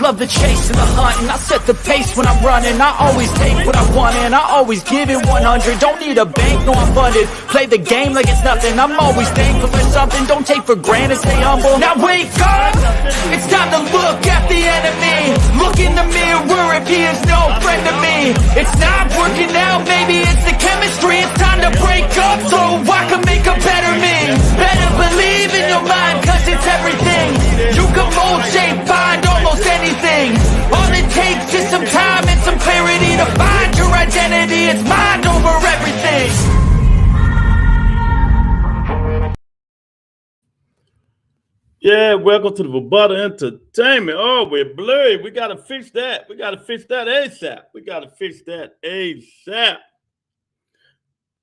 love the chase and the hunt, and I set the pace when I'm running. I always take what I want and I always give it 100. Don't need a bank, no I'm funded. Play the game like it's nothing. I'm always thankful for something. Don't take for granted, stay humble. Now wake up, it's time to look at the enemy. Look in the mirror if he is no friend to me. It's not working out, maybe it's the chemistry. It's time to break up so I can make a better me. Better believe in your mind, cause it's everything. You can mold, shape, find almost anything. All it takes is some time and some clarity to find your identity. It's mind over everything. Yeah, welcome to the Rebuttal Entertainment. Oh, we're blurry. We got to fix that. We got to fix that ASAP. We got to fix that ASAP.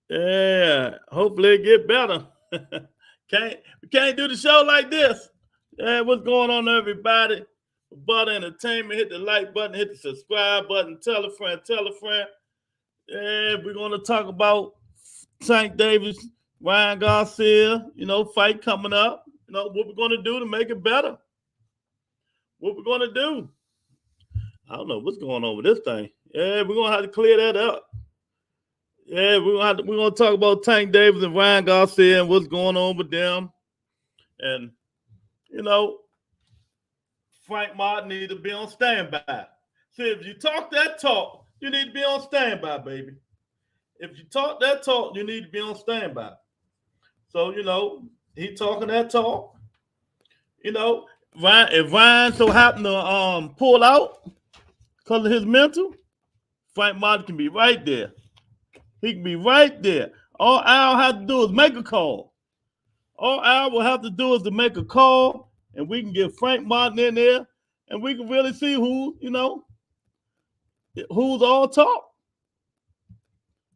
Yeah, hopefully it get better. We can't do the show like this. Yeah, what's going on, everybody? Rebuttal Entertainment. Hit the like button, hit the subscribe button, tell a friend, tell a friend. Yeah, we're going to talk about Tank Davis, Ryan Garcia, fight coming up. What we're going to do to make it better. What we're going to do. I don't know what's going on with this thing. Yeah, we're going to have to clear that up. Yeah, we're going to talk about Tank Davis and Ryan Garcia and what's going on with them. And, Frank Martin needs to be on standby. See, if you talk that talk, you need to be on standby, baby. If you talk that talk, you need to be on standby. So, he talking that talk. If Ryan so happened to pull out because of his mental, Frank Martin can be right there. He can be right there. All Al have to do is make a call. All Al will have to do is to make a call, and we can get Frank Martin in there, and we can really see who's all talk.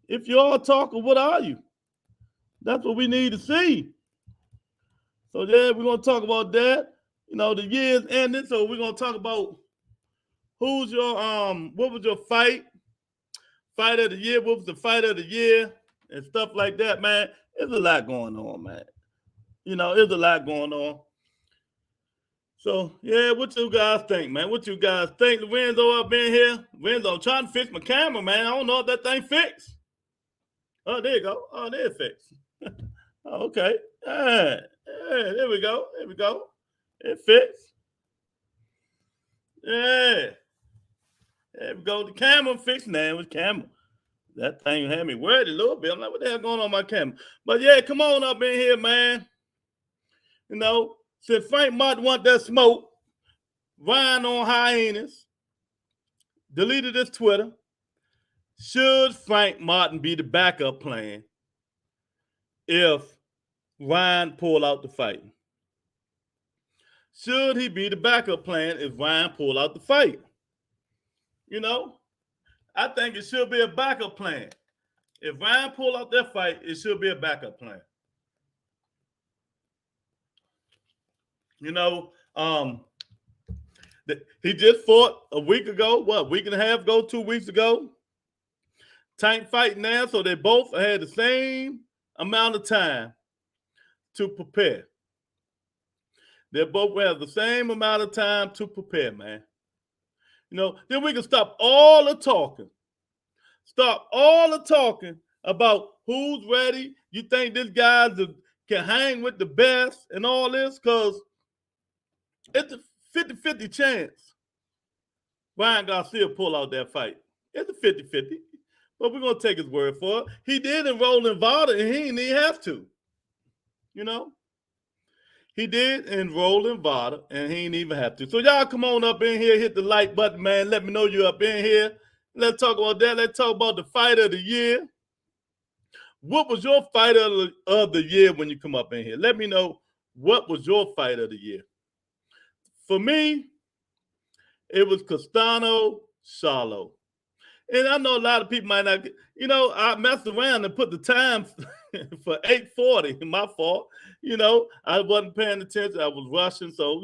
If you're all talking, what are you? That's what we need to see. So yeah, we're gonna talk about that. The year's ending, so we're gonna talk about who's your what was your fight of the year, what was the fight of the year, and stuff like that, man. There's a lot going on, man. There's a lot going on. So yeah, what you guys think, man? What you guys think? Lorenzo up in here. Lorenzo, I'm trying to fix my camera, man. I don't know if that thing fixed. Oh, there you go. Oh, there it fixed. Okay. All right. Yeah, there we go. There we go. It fits. Yeah. There we go. The camera fixed now. With camera. That thing had me worried a little bit. I'm like, what the hell going on my camera? But yeah, come on up in here, man. Since Frank Martin want that smoke, Ryan on hiatus, deleted his Twitter. Should Frank Martin be the backup plan if Ryan pull out the fight? Should he be the backup plan if Ryan pull out the fight? I think it should be a backup plan. If Ryan pull out that fight, it should be a backup plan. He just fought a week ago, week and a half ago, 2 weeks ago. Tank fighting now, so they both had the same amount of time to prepare. They both have the same amount of time to prepare, man. Then we can stop all the talking. Stop all the talking about who's ready. You think this guy can hang with the best and all this? Because it's a 50-50 chance Ryan Garcia pull out that fight. It's a 50-50. But we're going to take his word for it. He did enroll in VADA, and he didn't even have to. He did enroll in VADA, and he didn't even have to. So y'all come on up in here, hit the like button, man. Let me know you're up in here. Let's talk about that. Let's talk about the fight of the year. What was your fight of the year when you come up in here? Let me know what was your fight of the year. For me, it was Castano Charlo. And I know a lot of people might not get, I messed around and put the time for 8:40. My fault. I wasn't paying attention. I was rushing. So,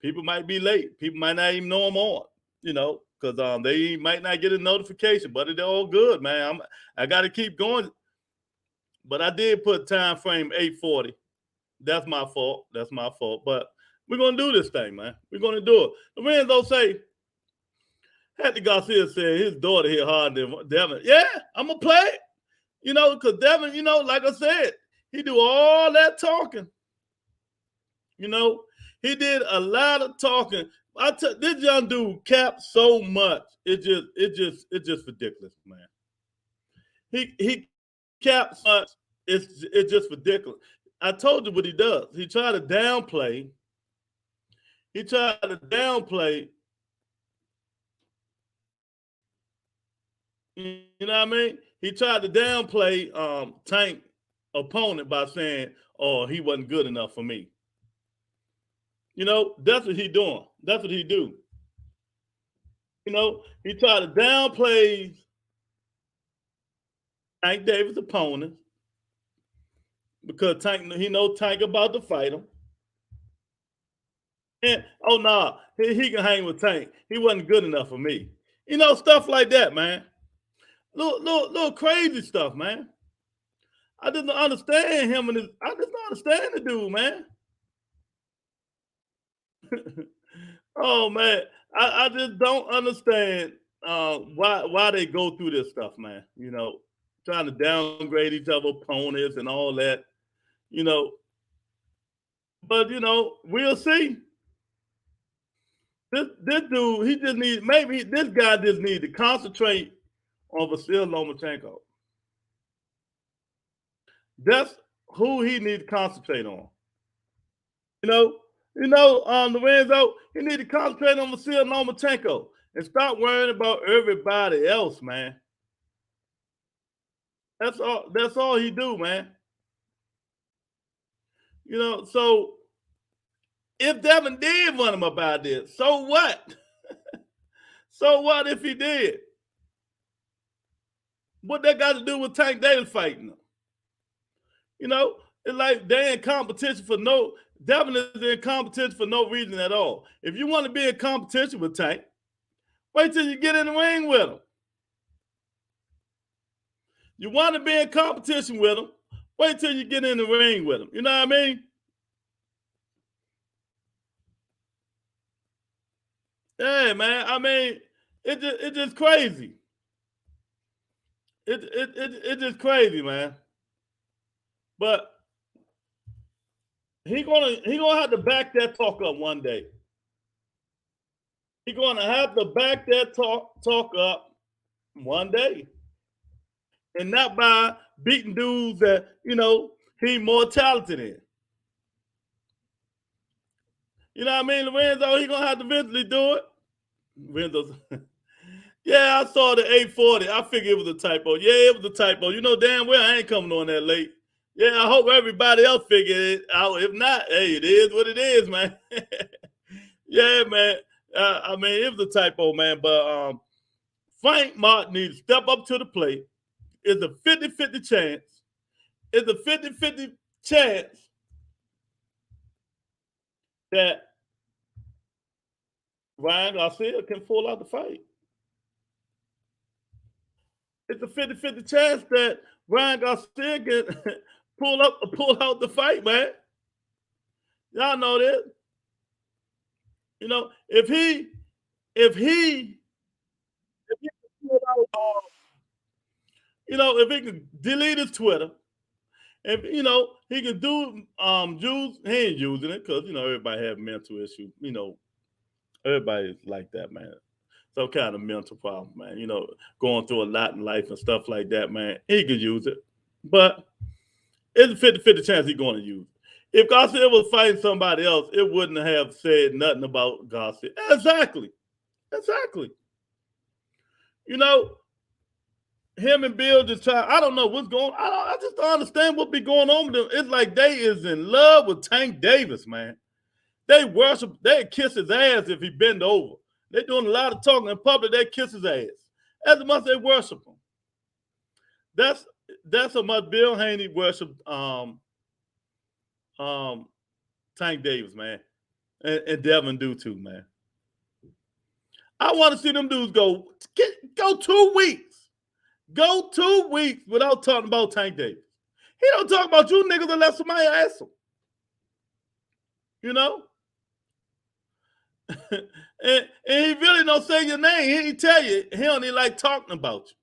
people might be late. People might not even know I'm on, because they might not get a notification. But it's all good, man. I got to keep going. But I did put time frame 8:40. That's my fault. But We're gonna do this thing, man. We're gonna do it. Lorenzo say, had the Garcia said his daughter hit harder than Devin. Yeah, I'm gonna play it. Because Devin, like I said, he do all that talking. He did a lot of talking. This young dude capped so much. It's just ridiculous, man. He caps much. It's just ridiculous. I told you what he does. He tried to downplay. You know what I mean? He tried to downplay Tank opponent by saying, "Oh, he wasn't good enough for me." That's what he doing. That's what he do. He tried to downplay Tank Davis' opponent because he know Tank about to fight him. And oh no, he can hang with Tank. He wasn't good enough for me. Stuff like that, man. Little crazy stuff, man. I just don't understand him and I just don't understand the dude, man. Oh man, I just don't understand why they go through this stuff, man. Trying to downgrade each other opponents and all that. But we'll see. This dude, this guy just needs to concentrate on Vasil Lomachenko. That's who he needs to concentrate on. Lorenzo, he need to concentrate on Vasil Lomachenko and stop worrying about everybody else, man. That's all he do, man. So if Devin did run him about this, so what? So what if he did? What that got to do with Tank Davis fighting him? It's like they're in competition for Devin is in competition for no reason at all. If you want to be in competition with Tank, wait till you get in the ring with him. You want to be in competition with him, wait till you get in the ring with him. You know what I mean? Yeah, man. I mean, it's just crazy. It's just crazy, man. But he gonna have to back that talk up one day. He's gonna have to back that talk up one day, and not by beating dudes that he more talented in. You know what I mean, Lorenzo? He gonna have to eventually do it. Lorenzo. Yeah, I saw the 840. I figured it was a typo. Yeah, it was a typo. Damn well I ain't coming on that late. Yeah, I hope everybody else figured it out. If not, hey, it is what it is, man. Yeah, man. I mean, it was a typo, man. But Frank Martin needs to step up to the plate. It's a 50-50 chance. It's a 50-50 chance that Ryan Garcia can pull out the fight. It's a 50-50 chance that Ryan Garcia can pull out the fight, man. Y'all know this. If he could delete his Twitter, and he could do use, he ain't using it because everybody have mental issues. Everybody's like that, man. Some kind of mental problem, man. Going through a lot in life and stuff like that, man. He could use it, but it's a 50-50 chance he's going to use it. If Garcia was fighting somebody else, it wouldn't have said nothing about Garcia. Exactly. Him and Bill just try. I don't know what's going on. I just don't understand what be going on with them. It's like they is in love with Tank Davis, man. They worship, they kiss his ass if he bend over. They doing a lot of talking in public, they kiss his ass. As much as they worship him. That's how much Bill Haney worshiped Tank Davis, man. And Devin do too, man. I want to see them dudes go 2 weeks. Go 2 weeks without talking about Tank Davis. He don't talk about you niggas unless somebody asks him. and he really don't say your name. He tell you he don't even like talking about you.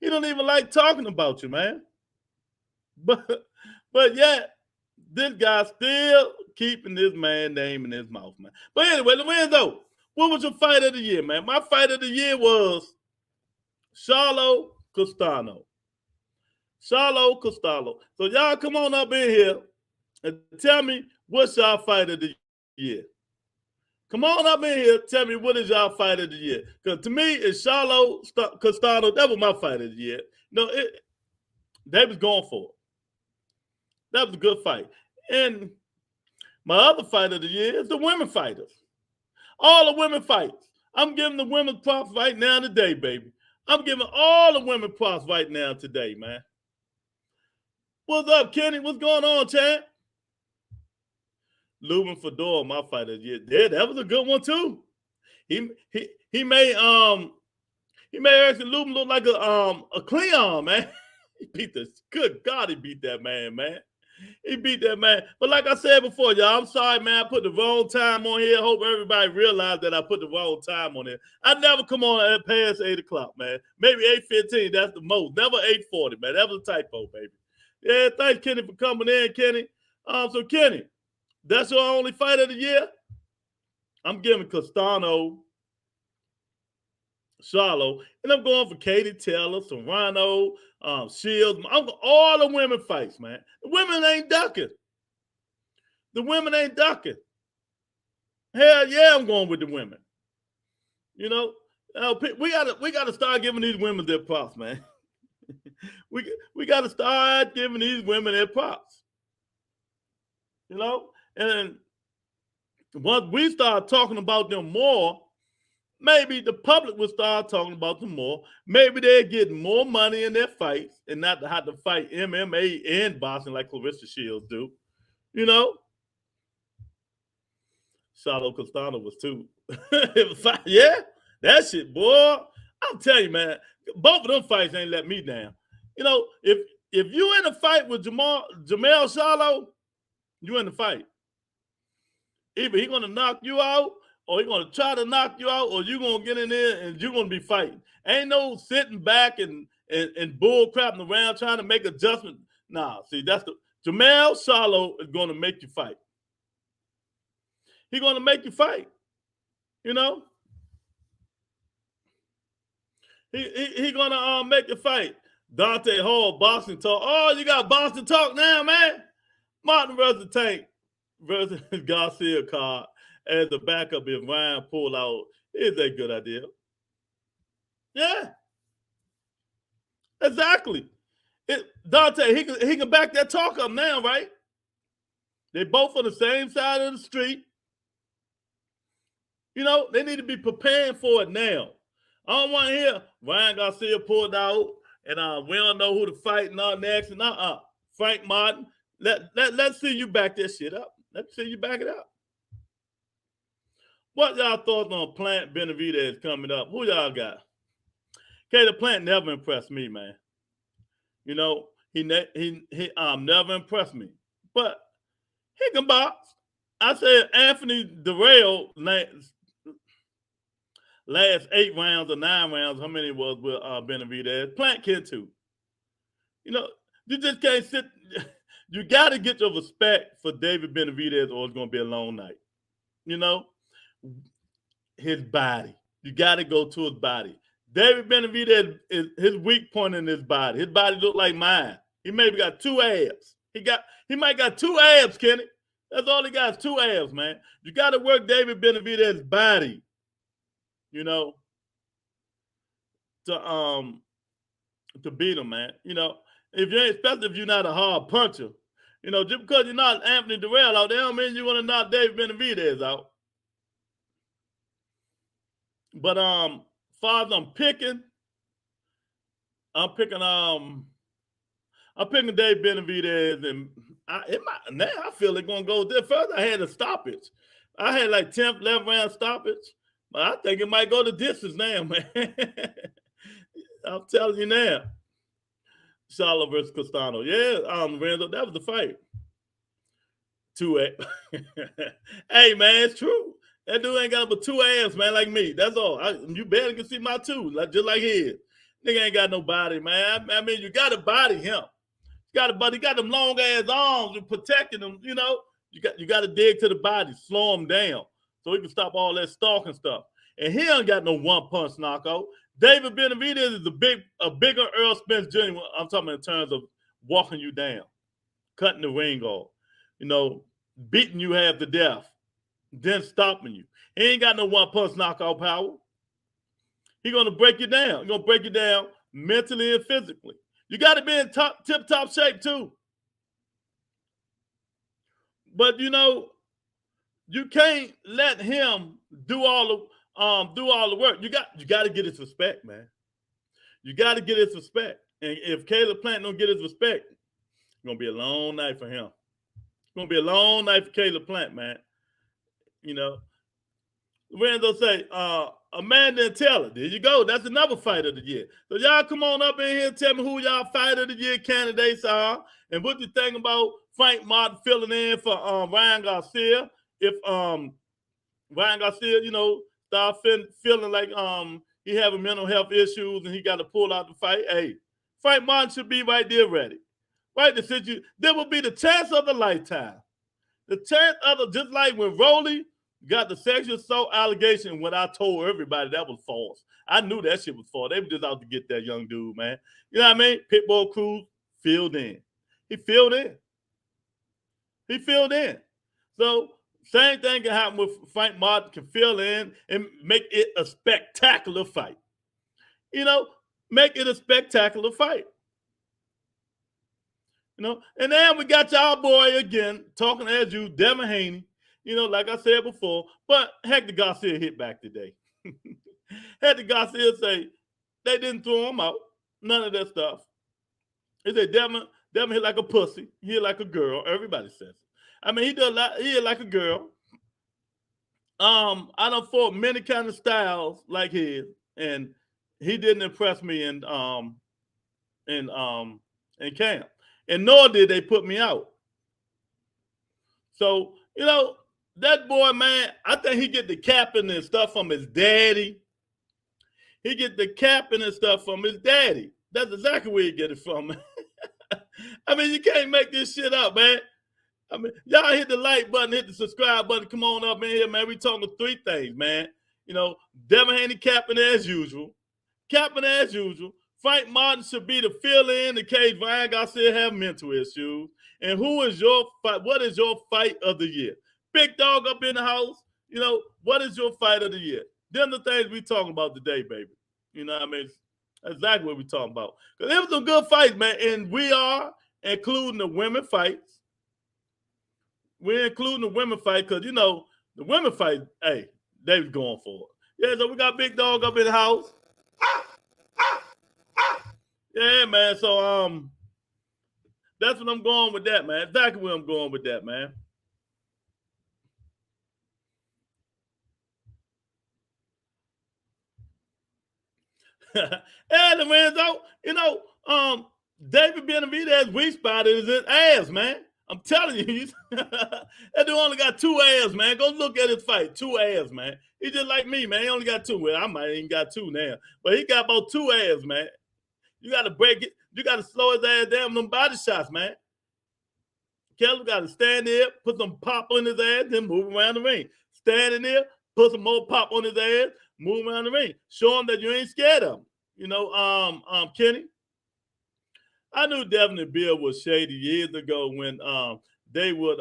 He don't even like talking about you, man. But yet, this guy still keeping this man name in his mouth, man. But anyway, Lorenzo, what was your fight of the year, man? My fight of the year was Charlo Costano. Charlo Costano. So y'all come on up in here and tell me what's y'all fight of the year. Come on up in here, tell me what is y'all fight of the year. Because to me, it's Charlo Costano. That was my fight of the year. No, they was going for it. That was a good fight. And my other fight of the year is the women fighters. All the women fights. I'm giving the women props right now today, baby. I'm giving all the women props right now today, man. What's up, Kenny? What's going on, Chad? Lubin Fedor, my fight of the year. Yeah, that was a good one too. He made actually Lubin look like a Cleon, man. He beat good God, he beat that man. He beat that man. But like I said before, y'all, I'm sorry, man. I put the wrong time on here. Hope everybody realized that I put the wrong time on here. I never come on at past 8 o'clock, man. Maybe 8:15. That's the most. Never 8:40, man. That was a typo, baby. Yeah, thanks, Kenny, for coming in, Kenny. So, Kenny, that's your only fight of the year? I'm giving Costano, Charlo, and I'm going for Katie Taylor, Serrano, Shields. I'm going all the women fights, man. The women ain't ducking. Hell yeah, I'm going with the women. You know, we gotta start giving these women their props, man. we gotta start giving these women their props. You know, and once we start talking about them more, maybe the public will start talking about them more. Maybe they're getting more money in their fights and not to have to fight MMA and boxing like Clarissa Shields do. You know? Charlo Costano was too. Yeah, that shit, boy. I'm telling you, man, both of them fights ain't let me down. You know, if you in a fight with Jamel Charlo, you in the fight. Either he gonna knock you out, or he gonna try to knock you out, or you gonna get in there and you're gonna be fighting. Ain't no sitting back and bull crapping around trying to make adjustments. Nah, see, that's the Jamel Charlo is gonna make you fight. He's gonna make you fight. You know? He gonna make you fight. Dante Hall, Boston Talk. Oh, you got Boston Talk now, man. Martin versus Tank versus Garcia card as the backup if Ryan pull out. Is a good idea. Yeah. Exactly. Dante, he can back that talk up now, right? They both on the same side of the street. You know, they need to be preparing for it now. I don't want to hear Ryan Garcia pulled out and we don't know who to fight and all next and Frank Martin. Let's see you back that shit up. Let's see you back it up. What y'all thoughts on Plant Benavidez coming up? Who y'all got? Okay, the Plant never impressed me, man. You know, he never impressed me. But he can box. I said Anthony Durrell last 8 rounds or 9 rounds, how many it was with Benavidez? Plant can too. You know, you just can't sit. You got to get your respect for David Benavidez or it's going to be a long night. You know, his body. You got to go to his body. David Benavidez is his weak point in his body. His body look like mine. He maybe got 2 abs. He might got 2 abs, Kenny. That's all he got is 2 abs, man. You got to work David Benavidez's body, you know, to beat him, man. You know, especially if you're not a hard puncher. You know, just because you're not Anthony Durrell out, that don't mean you're gonna knock David Benavidez out. But far as I'm picking David Benavidez, and I feel it's gonna go there. First, I had a stoppage. I had like 10th, 11th round stoppage, but I think it might go to distance now, man. I'm telling you now. Charlo versus Costano. Yeah, Renzo, that was the fight. 2-8. Hey, man, it's true. That dude ain't got but two ass, man, like me. That's all. You barely can see my two, just like his. Nigga ain't got no body, man. I mean, you got to body him. You got to body. He got them long ass arms and protecting them. You know, you got to dig to the body, slow him down, so he can stop all that stalking stuff. And he ain't got no one punch knockout. David Benavidez is a bigger Earl Spence Jr. I'm talking in terms of walking you down, cutting the ring off, you know, beating you half to death, then stopping you. He ain't got no one punch knockout power. He's gonna break you down. He's gonna break you down mentally and physically. You got to be in tip-top shape too. But you know, you can't let him do all the work. You got to get his respect, man. You got to get his respect. And if Caleb Plant don't get his respect, it's gonna be a long night for him. It's gonna be a long night for Caleb Plant, man. You know, Lorenzo say, Amanda and Taylor. There you go. That's another fight of the year. So y'all come on up in here and tell me who y'all fight of the year candidates are, and what you think about Frank Martin filling in for Ryan Garcia. If Ryan Garcia, you know, start feeling like he having mental health issues and he got to pull out the fight, hey, Frank Martin should be right there ready. Right, there will be the chance of a lifetime. The chance of just like when Rolly got the sexual assault allegation, when I told everybody that was false. I knew that shit was false. They were just out to get that young dude, man. You know what I mean? Pitbull Cruz filled in. He filled in. He filled in. So same thing can happen with Frank Martin, can fill in and make it a spectacular fight. You know, make it a spectacular fight. You know, and then we got y'all boy again talking as you, Devin Haney. You know, like I said before, but Hector Garcia hit back today. Hector Garcia say they didn't throw him out. None of that stuff. He said Devin hit like a pussy. He hit like a girl. Everybody says it. I mean, he hit like a girl. I done fought many kind of styles like his, and he didn't impress me in camp. And nor did they put me out. So, you know, that boy, man, I think he get the capping and stuff from his daddy. He get the capping and stuff from his daddy. That's exactly where he get it from. I mean, you can't make this shit up, man. I mean, y'all hit the like button, hit the subscribe button. Come on up in here, man. We talking three things, man. You know, Devin Haney capping as usual. Capping as usual. Frank Martin should be the fill-in in case Ryan Garcia have mental issues. And who is your fight? What is your fight of the year? Big Dog up in the house. You know, what is your fight of the year? Them the things we talking about today, baby. You know what I mean? That's exactly what we talking about. Because there was some good fights, man. And we are including the women fights. We're including the women fight because, you know, the women fight, hey, they was going for it. Yeah, so we got Big Dog up in the house. Yeah, man. So that's what I'm going with that, man. Exactly where I'm going with that, man. Hey, Lorenzo, you know, David Benavidez weak spot is his ass, man. I'm telling you, that dude only got two ass, man. Go look at his fight. Two ass, man. He just like me, man. He only got two. Well, I might even got two now. But he got about two ass, man. You got to break it. You got to slow his ass down with them body shots, man. Kelly got to stand there, put some pop on his ass, then move around the ring. Stand in there, put some more pop on his ass, move around the ring. Show him that you ain't scared of him. You know, Kenny, I knew Devin and Bill was shady years ago when they would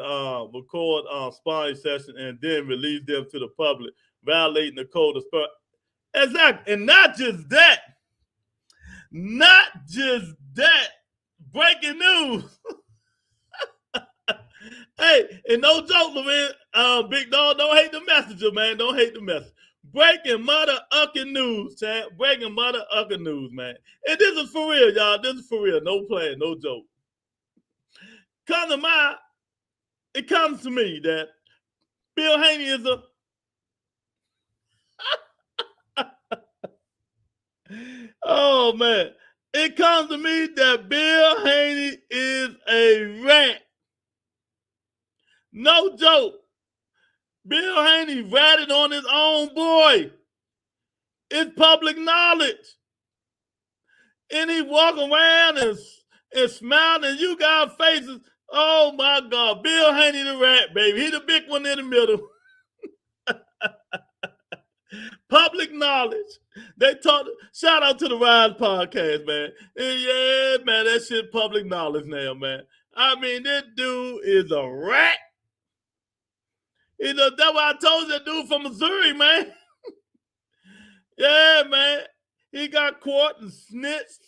record sparring sessions and then release them to the public, violating the code of sport. Exactly. And not just that. Breaking news. Hey, and no joke, Lorenzo, Big Dog, don't hate the messenger, man. Don't hate the message. Breaking mother-ucking news, Chad. Breaking mother-ucking news, man. And this is for real, y'all. This is for real. No plan, no joke. It comes to me that Bill Haney is a oh, man. It comes to me that Bill Haney is a rat. No joke. Bill Haney ratted on his own boy. It's public knowledge. And he walk around and smile, and you got faces. Oh my God, Bill Haney the rat, baby. He the big one in the middle. Public knowledge. They talk. Shout out to the Rise podcast, man. And yeah, man, that shit public knowledge now, man. I mean, this dude is a rat. That's why I told you that dude from Missouri, man. Yeah, man. He got caught and snitched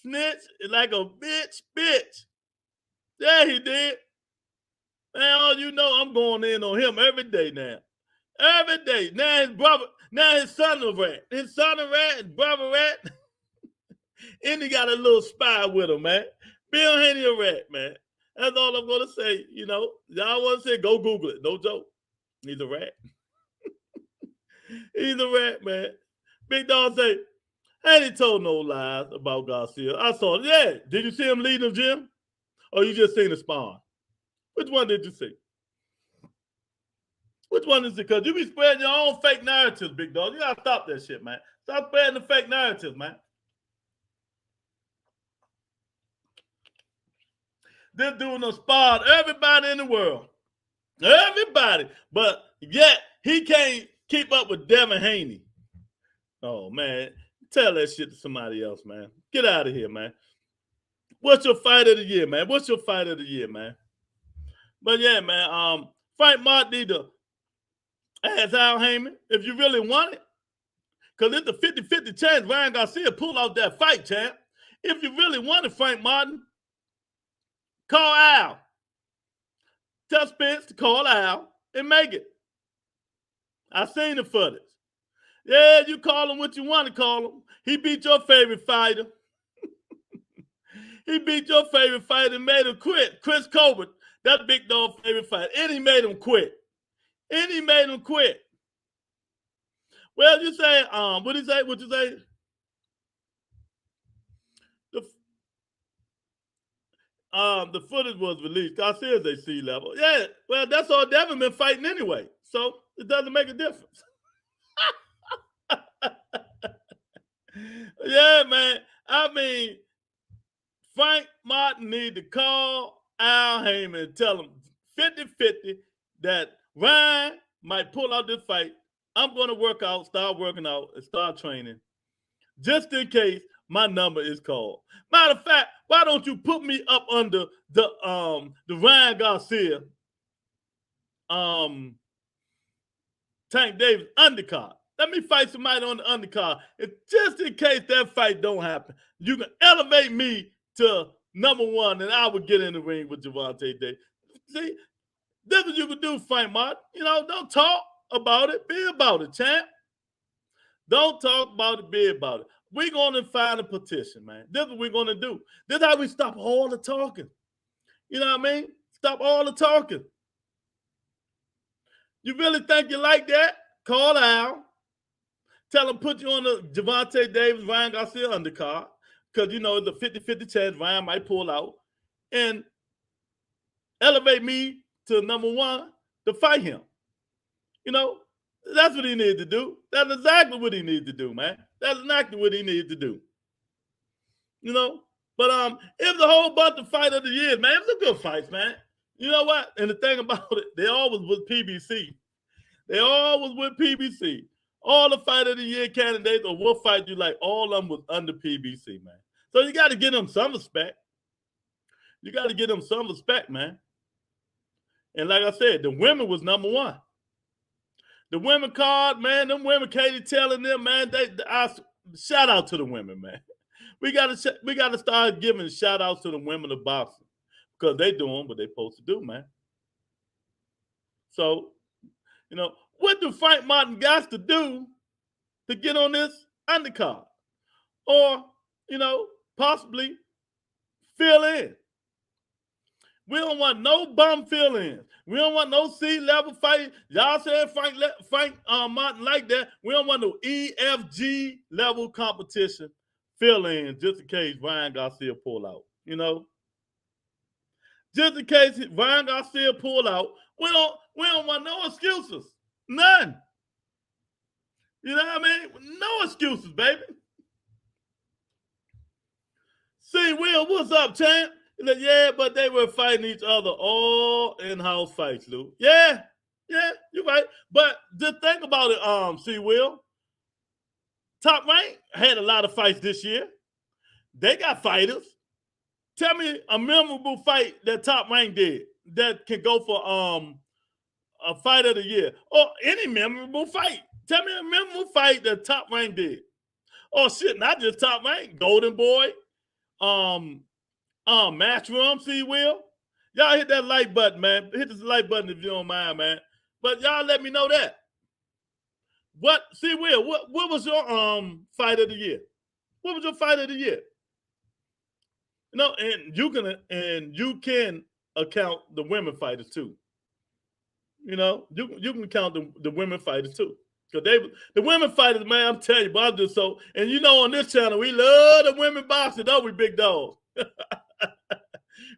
like a bitch. Yeah, he did. Man, all you know, I'm going in on him every day now. Every day. Now his son a rat. His son a rat, his brother rat. And he got a little spy with him, man. Bill Haney a rat, man. That's all I'm going to say. You know, y'all want to say, go Google it. No joke. He's a rat. He's a rat, man. Big Dog say, Haney told no lies about Garcia. I saw it. Yeah. Did you see him leading the gym? Or you just seen the spawn? Which one did you see? Which one is it? Because you be spreading your own fake narratives, Big Dog. You got to stop that shit, man. Stop spreading the fake narratives, man. This dude done sparred everybody in the world. Everybody. But yet, he can't keep up with Devin Haney. Oh, man. Tell that shit to somebody else, man. Get out of here, man. What's your fight of the year, man? What's your fight of the year, man? But yeah, man, Frank Martin need to ask Al Heyman if you really want it. Because it's a 50-50 chance Ryan Garcia pull out that fight, champ. If you really want it, Frank Martin, call Al. Tell Spence to call Al and make it. I seen the footage. Yeah, you call him what you want to call him. He beat your favorite fighter. He beat your favorite fighter and made him quit. Chris Colbert, that Big Dog favorite fighter. And he made him quit. Well, you say, what you say? The footage was released. Garcia's a C level. Yeah, well, that's all Devin been fighting anyway. So it doesn't make a difference. Yeah, man. I mean, Frank Martin need to call Al Heyman and tell him 50-50 that Ryan might pull out this fight. I'm going to work out, start working out, and start training just in case my number is called. Matter of fact, why don't you put me up under the Ryan Garcia Tank Davis undercard? Let me fight somebody on the undercard. And just in case that fight don't happen, you can elevate me to number one, and I would get in the ring with Gervonta Davis. See, that's what you can do, Frank Martin. You know, don't talk about it. Be about it, champ. Don't talk about it. Be about it. We're going to find a petition, man. This is what we're going to do. This is how we stop all the talking. You know what I mean? Stop all the talking. You really think you like that? Call Al. Tell him put you on the Gervonta Davis, Ryan Garcia undercard. Because, you know, it's a 50-50 chance Ryan might pull out. And elevate me to number one to fight him. You know, that's what he needs to do. That's exactly what he needs to do, man. That's exactly what he needs to do. You know? But it was a whole bunch of fight of the year, man. It was a good fights, man. You know what? And the thing about it, they always with PBC. All the fight of the year candidates or what fight you like, all of them was under PBC, man. So you got to give them some respect. Man. And like I said, the women was number one. The women card, man, them women, Katie telling them, man, shout out to the women, man. We got to start giving shout outs to the women of boxing because they doing what they supposed to do, man. So, you know, what do Frank Martin got to do to get on this undercard? Or, you know, possibly fill in. We don't want no bum fill-ins. We don't want no C-level fight. Y'all said Frank Martin like that. We don't want no EFG level competition fill-in just in case Ryan Garcia pull out. You know, just in case Ryan Garcia pull out, we don't want no excuses. None. You know what I mean? No excuses, baby. See, Will, what's up, champ? He's like, yeah, but they were fighting each other all in-house fights, Lou. Yeah, you're right. But just think about it, see, Will. Top Rank had a lot of fights this year. They got fighters. Tell me a memorable fight that Top Rank did that can go for a fight of the year or any memorable fight. Tell me a memorable fight that Top Rank did. Oh shit, not just Top Rank, Golden Boy, Matchroom, see, Will. Y'all hit that like button, man. Hit this like button if you don't mind, man. But y'all let me know that. What, see, Will, what was your fight of the year? What was your fight of the year? You know, and you can account the women fighters too. You know, you can count the women fighters too. Because the women fighters, man, I'm telling you, but I'm just so, and you know, on this channel, we love the women boxing, don't we, big dogs?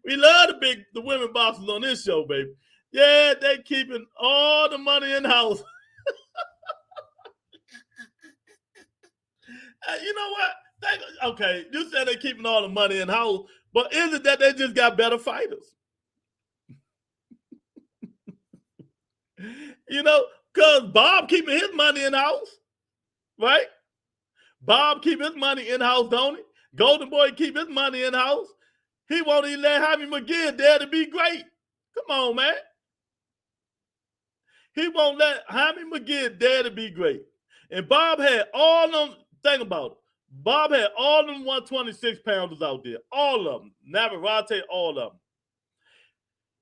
We love the women boxers on this show, baby. Yeah, they keeping all the money in house. You know what? Okay, you said they're keeping all the money in house, but is it that they just got better fighters? You know, because Bob keeping his money in house, right? Bob keep his money in house, don't he? Golden Boy keep his money in house. He won't even let Jaime McGee dare to be great. Come on, man. He won't let Jaime McGee dare to be great. And Bob had all them, think about it. Bob had all them 126 pounders out there. All of them. Navarrete, all of them.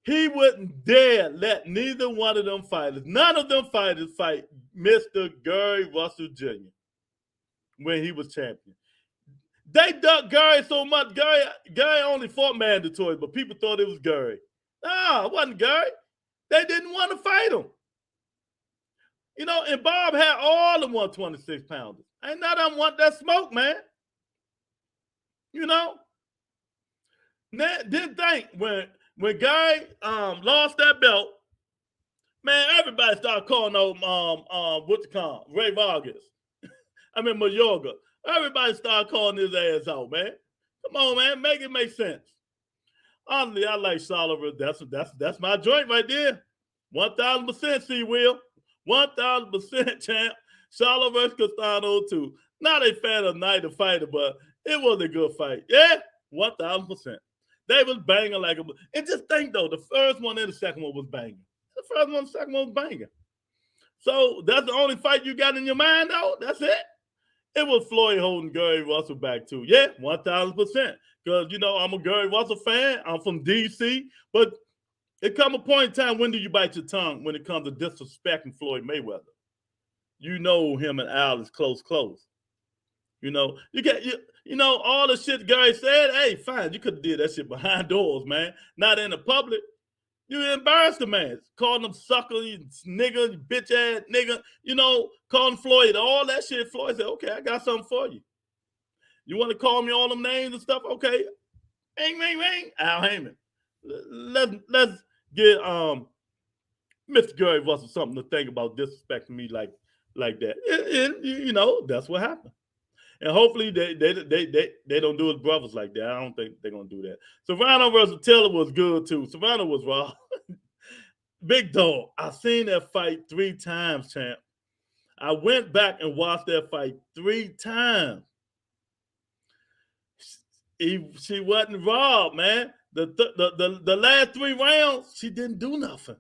He wouldn't dare let neither one of them fighters, none of them fighters fight Mr. Gary Russell Jr. when he was champion. They ducked Gary so much. Gary only fought mandatory, but people thought it was Gary. No, it wasn't Gary. They didn't want to fight him. You know, and Bob had all the 126 pounders. Ain't none of them want that smoke, man. You know? Didn't think when Gary lost that belt, man, everybody started calling him Ray Vargas. I mean Mayorga. Everybody started calling his ass out, man. Come on, man, make it make sense. Honestly, I like Soliver. That's my joint right there. 1,000%, see, Will. 1,000%, champ. Charlo versus Castano too. Not a fan of Knight the Fighter, but it was a good fight. Yeah, 1,000%. They was banging like a. And just think though, the first one and the second one was banging. The first one and the second one was banging. So that's the only fight you got in your mind, though. That's it. It was Floyd holding Gary Russell back too. Yeah, 1,000%. Because you know I'm a Gary Russell fan. I'm from DC, but it come a point in time. When do you bite your tongue when it comes to disrespecting Floyd Mayweather? You know him and Al is close. You know, you know, all the shit Gary said, hey, fine, you could have did that shit behind doors, man. Not in the public. You embarrassed the man. Calling him sucker, you nigga, you bitch ass nigga, you know, calling Floyd, all that shit. Floyd said, okay, I got something for you. You want to call me all them names and stuff? Okay. Ring, ring, ring. Al Heyman. Let's get Mr. Gary Russell something to think about disrespecting me like that. And you know, that's what happened. And hopefully they don't do his brothers like that. I don't think they're gonna do that. Serrano versus Taylor was good too. Serrano was raw. Big dog. I seen that fight 3 times, champ. I went back and watched that fight 3 times. She wasn't robbed, man. The last 3 rounds, she didn't do nothing.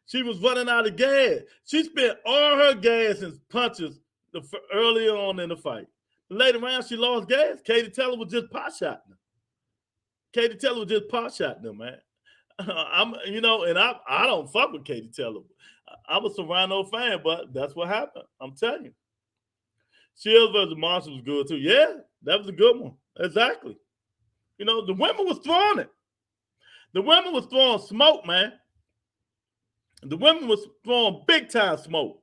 She was running out of gas. She spent all her gas and punches earlier on in the fight. Later round, she lost gas. Katie Taylor was just pot-shotting her. Katie Taylor was just pot-shotting her, man. You know, and I don't fuck with Katie Taylor. I'm a Serrano fan, but that's what happened. I'm telling you. Shields versus Marshall was good too. Yeah, that was a good one. Exactly. You know, the women was throwing it. The women was throwing smoke, man. The women was throwing big time smoke.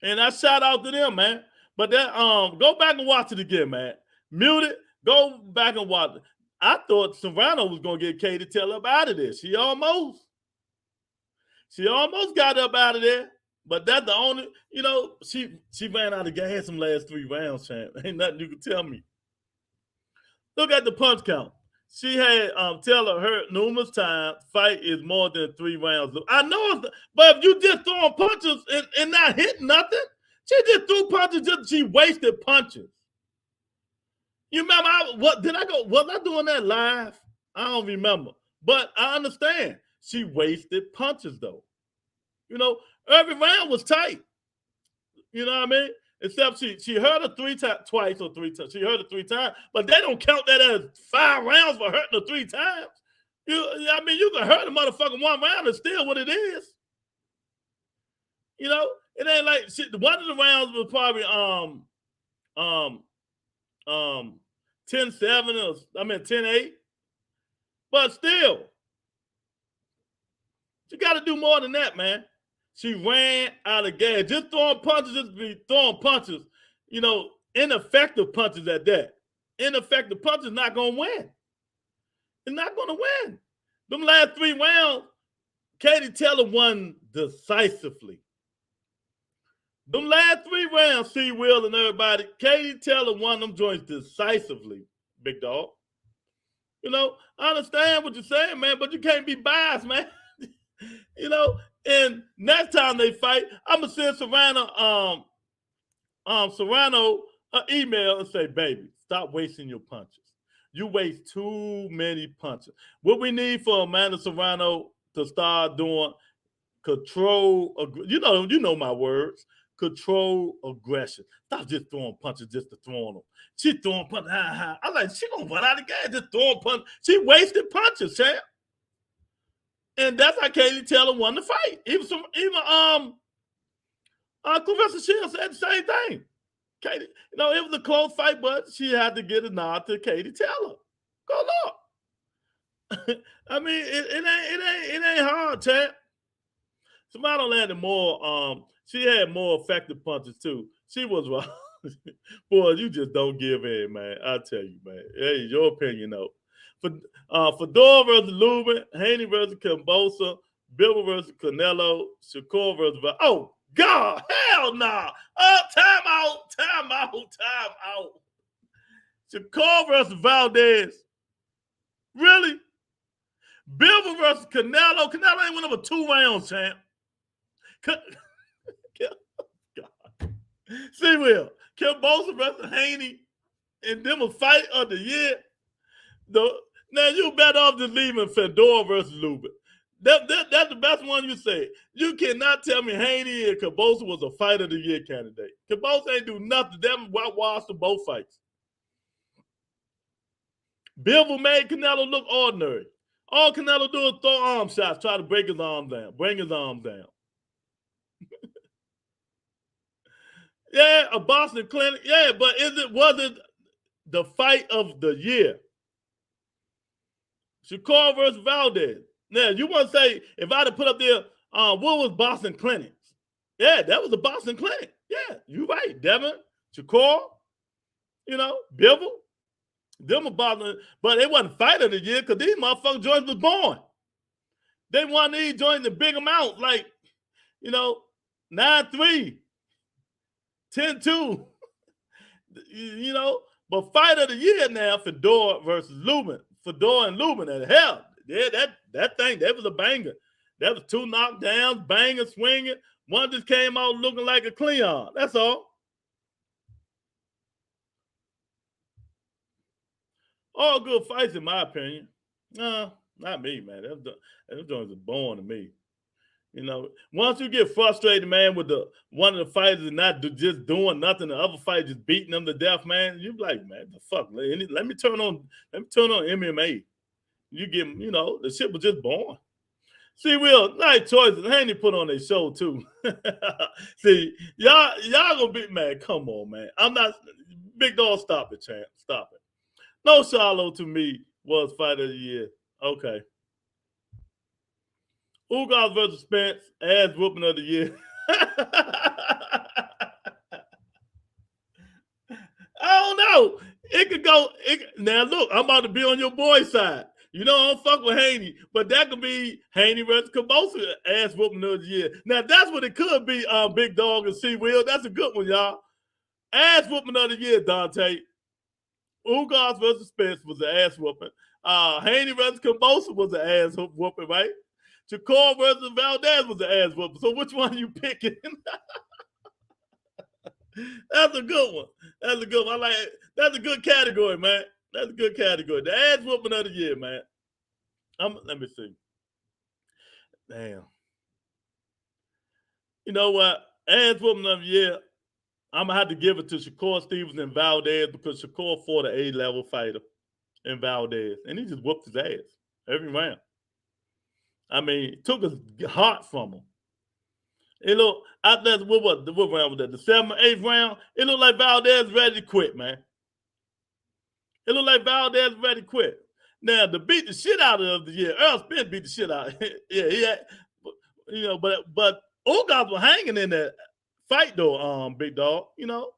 And I shout out to them, man. But that go back and watch it again, man. Mute it. Go back and watch it. I thought Serrano was gonna get Katie Taylor up out of there. She almost got up out of there. But that's the only, she ran out of gas some last 3 rounds, champ. Ain't nothing you can tell me. Look at the punch count. She had Taylor hurt numerous times. Fight is more than 3 rounds. I know, but if you just throwing punches and not hitting nothing, she just threw punches. She wasted punches. You remember was I doing that live? I don't remember. But I understand. She wasted punches though. Every round was tight. You know what I mean? Except she heard her twice or 3 times. She heard it 3 times, but they don't count that as 5 rounds for hurting her 3 times. You can hurt a motherfucker 1 round and still what it is. It ain't like one of the rounds was probably 10-7 or 10-8. But still, you got to do more than that, man. She ran out of gas. Just throwing punches, ineffective punches at that. Ineffective punches not going to win. It's not going to win. Them last 3 rounds, Katie Taylor won decisively. Them last 3 rounds, C. Will and everybody, Katie Taylor won them joints decisively, big dog. I understand what you're saying, man, but you can't be biased, man. And next time they fight, I'm gonna send Serrano an email and say, baby, stop wasting your punches. You waste too many punches. What we need for Amanda Serrano to start doing control, you know my words, control aggression. Stop just throwing punches just to throw them. She throwing punches, I'm like, she gonna run out of gas just throwing punches. She wasted punches, champ. And that's how Katie Taylor won the fight. Even Clarissa Shields said the same thing. Katie, it was a close fight, but she had to get a nod to Katie Taylor. Go look. I mean, it ain't hard, champ. Somebody landed more. She had more effective punches too. She was wrong. Boy, you just don't give in, man. I tell you, man. Hey, your opinion, though. Fedor versus Lubin, Haney versus Kambosa, Bivol versus Canelo, Shakur versus oh God, hell no! Nah. Time out. Shakur versus Valdez. Really? Bivol versus Canelo. Canelo ain't won over 2 rounds, champ. God. See, Will. Kambosa versus Haney, and them a fight of the year. Now you better off just leaving Fedor versus Lubin. That's the best one you say. You cannot tell me Haney and Kambosa was a fight of the year candidate. Kambosa ain't do nothing. Them whitewashed both fights. Bivol made Canelo look ordinary. All Canelo do is throw arm shots, try to break his arm down, bring his arm down. Yeah, a Boston Clinic. Yeah, but was it the fight of the year? Shakur versus Valdez. Now, you want to say, if I'd have put up there, what was Boston Clinics? Yeah, that was a Boston Clinic. Yeah, you're right. Devin, Shakur, Bivol. Them were Boston, but it wasn't fight of the year because these motherfucking joints was born. They won these joints in big amounts, like, 9-3, 10-2. But fight of the year now, Fedor versus Lubin. Fedor and Lubin, and hell, yeah, that thing, that was a banger. That was 2 knockdowns, banging, swinging. One just came out looking like a Cleon. That's all. All good fights, in my opinion. No, not me, man. Them joints are born to me. Once you get frustrated, man, with one of the fighters and not just doing nothing, the other fighter just beating them to death, man, you be like, man, the fuck? Let me turn on MMA. You get, the shit was just born. See, Will, nice choices. Haney put on their show too. See, y'all gonna be mad. Come on, man. I'm not big dog. Stop it, champ. Stop it. No Charlo to me was fight of the year. Okay. Ugas versus Spence, ass whooping of the year. I don't know. It could go. Now, look, I'm about to be on your boy's side. You know, I don't fuck with Haney, but that could be Haney versus Cabosa ass whooping of the year. Now, that's what it could be, Big Dog and C-Will. That's a good one, y'all. Ass whooping of the year, Dante. Ugas versus Spence was an ass whooping. Haney versus Cabosa was an ass whooping, right? Shakur versus Valdez was an ass whooping. So which one are you picking? That's a good one. That's a good one. I like it. That's a good category, man. That's a good category. The ass whooping of the year, man. Let me see. Damn. You know what? Ass whooping of the year, I'm going to have to give it to Shakur Stevens and Valdez because Shakur fought an A-level fighter in Valdez, and he just whooped his ass every round. I mean, took his heart from him. It looked, after that, what round was that? The 7th or 8th round? It looked like Valdez ready to quit, man. It looked like Valdez ready to quit. Now, to beat the shit out of the year, Earl Spence beat the shit out. Yeah, he had, you know, but Ugas was hanging in that fight though, Big Dog. You know,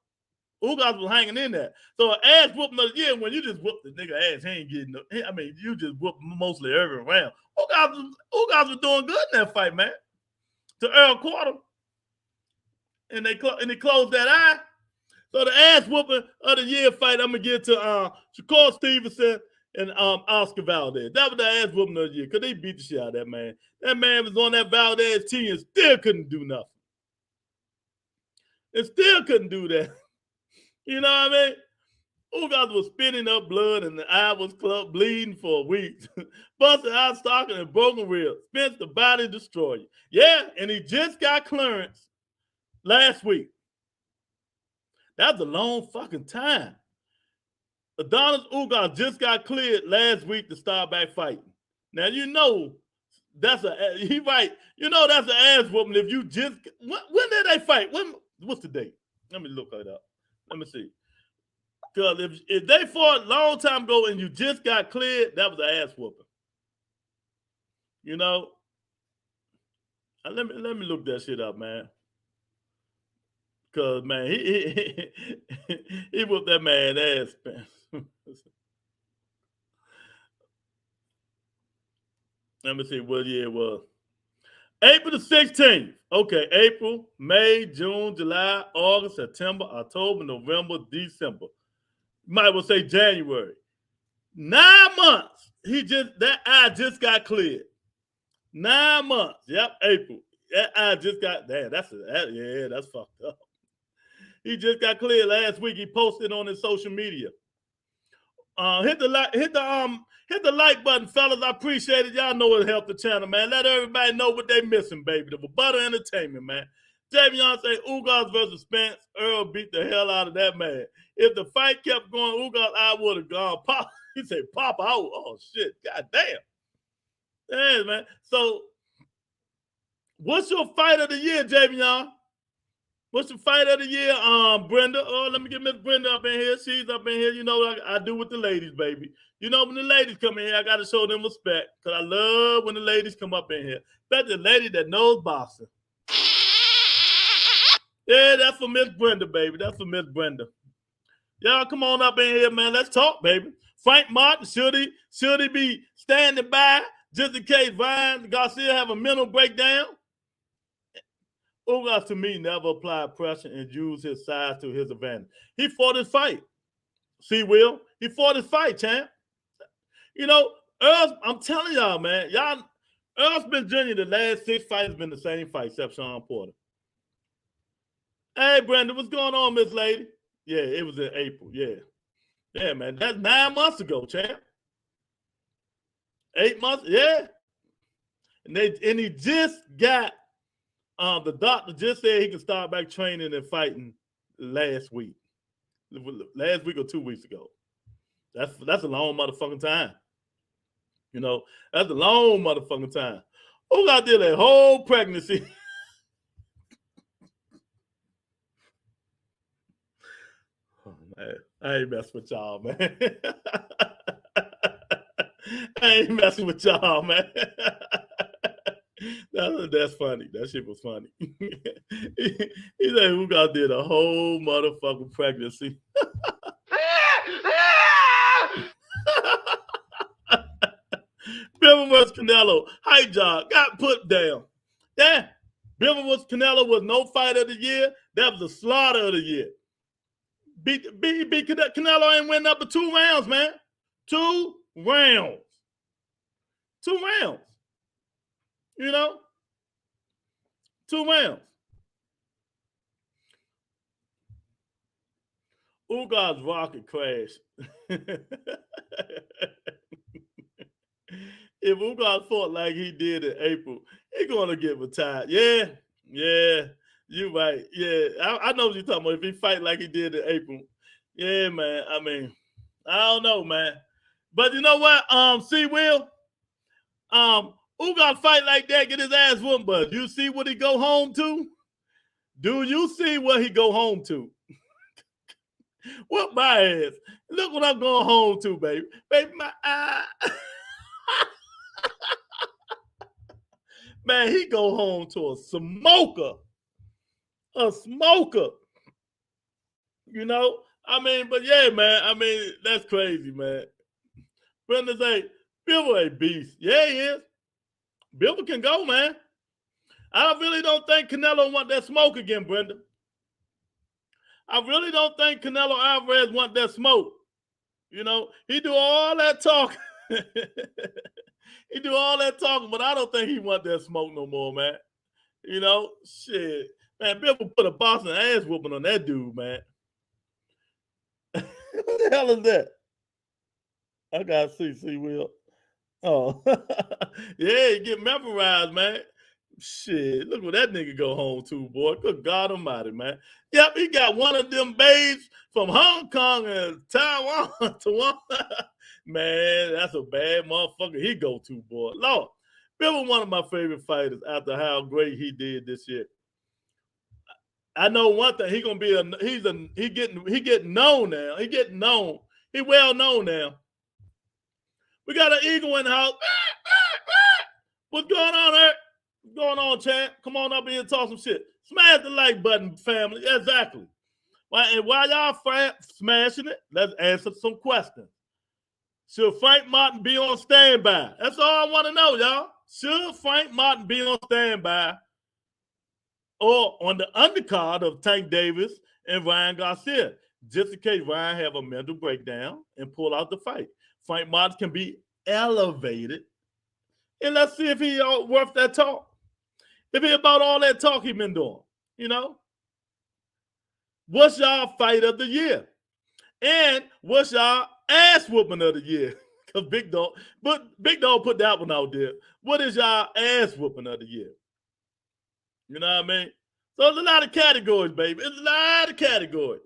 Ugas was hanging in there. So an ass whooping of the year when you just whoop the nigga ass, he ain't getting. I mean, you just whoop mostly every round. Ugas was doing good in that fight, man. To Earl Quarter, and they closed that eye. So the ass whooping of the year fight, I'm gonna give to Shakur Stevenson and Oscar Valdez. That was the ass whooping of the year because they beat the shit out of that man. That man was on that Valdez team and still couldn't do nothing. And still couldn't do that. You know what I mean? Ugas was spitting up blood and the eye was bleeding for weeks. Busted eye stocking and broken ribs. Spence the body destroyer. Yeah, and he just got clearance last week. That's a long fucking time. Adonis Ugas just got cleared last week to start back fighting. Now you know that's he right. You know that's an ass whooping if you just when did they fight? What's the date? Let me look it up. Let me see. Because if they fought a long time ago and you just got cleared, that was an ass whooping. You know? Let me look that shit up, man. Because, man, he whooped that man ass, man. Let me see what year it was. April the 16th. Okay, April, May, June, July, August, September, October, November, December. Might well say January. 9 months. That eye just got cleared. 9 months. Yep, April. That eye just got that's fucked up. He just got cleared last week. He posted on his social media. Hit the like button, fellas. I appreciate it. Y'all know it helped the channel, man. Let everybody know what they missing, baby. The Butter Entertainment, man. Javion say Ugas versus Spence. Earl beat the hell out of that man. If the fight kept going, Ugas, I would have gone pop. He said pop out. Oh shit. God damn. Yeah, man. So what's your fight of the year, Javion? What's the fight of the year, Brenda? Oh, let me get Miss Brenda up in here. She's up in here. You know what I do with the ladies, baby. You know when the ladies come in here, I got to show them respect because I love when the ladies come up in here. That's the lady that knows boxing. Yeah, that's for Miss Brenda, baby. That's for Miss Brenda. Y'all come on up in here, man. Let's talk, baby. Frank Martin, should he be standing by just in case Garcia have a mental breakdown? Ugas, to me, never applied pressure and used his size to his advantage. He fought his fight. See, Will? He fought his fight, champ. You know, I'm telling y'all, man. Earl Spence Jr., the last 6 fights been the same fight, except Sean Porter. Hey, Brenda, what's going on, Miss Lady? Yeah, it was in April. Yeah. Yeah, man. That's 9 months ago, champ. 8 months? Yeah. And he just got the doctor just said he can start back training and fighting last week. Last week or 2 weeks ago. That's a long motherfucking time. You know, that's a long motherfucking time. Ugas did a whole pregnancy. Oh, man. I ain't messing with y'all, man. I ain't messing with y'all, man. That's funny. That shit was funny. He said Ugas did a whole motherfucking pregnancy. Bivol versus Canelo. Hype job. Got put down. Yeah. Bivol versus Canelo was no fight of the year. That was the slaughter of the year. Beat Canelo ain't win up but 2 rounds, man. 2 rounds. 2 rounds. You know? 2 rounds. Ugar's rocket crash. If Ugar fought like he did in April, he's gonna get retired. Yeah, you right. Yeah, I know what you're talking about. If he fight like he did in April, yeah, man. I mean, I don't know, man. But you know what? See, Will, Ugar fight like that, get his ass whooped. But you see what he go home to? Do you see what he go home to? Whoop my ass. Look what I'm going home to, baby. Baby, my eye. Man, he go home to a smoker. A smoker. You know? I mean, but yeah, man. I mean, that's crazy, man. Brenda say, Bivol a beast. Yeah, he is. Bivol can go, man. I really don't think Canelo want that smoke again, Brenda. I really don't think Canelo Alvarez want that smoke. You know, he do all that talking. He do all that talking, but I don't think he want that smoke no more, man. You know, shit. Man, Bivol put a Boston ass whooping on that dude, man. What the hell is that? I gotta see, Will. Oh, yeah, he get memorized, man. Shit, look what that nigga go home to, boy. Good God Almighty, man. Yep, he got one of them babes from Hong Kong and Taiwan to one. Man, that's a bad motherfucker he go to, boy. Lord, Bivol one of my favorite fighters after how great he did this year. I know one thing, he gonna be he getting known now. He getting known. He well known now. We got an eagle in the house. What's going on there? What's going on, champ? Come on up here and talk some shit. Smash the like button, family. Exactly. And while y'all smashing it, let's answer some questions. Should Frank Martin be on standby? That's all I want to know, y'all. Should Frank Martin be on standby or on the undercard of Tank Davis and Ryan Garcia, just in case Ryan have a mental breakdown and pull out the fight? Frank Martin can be elevated, and let's see if he worth that talk. If he about all that talk he been doing, you know? What's y'all fight of the year? And what's y'all ass whooping of the year? Because Big Dog put that one out there. What is y'all ass whooping of the year? You know what I mean? So there's a lot of categories, baby. It's a lot of categories.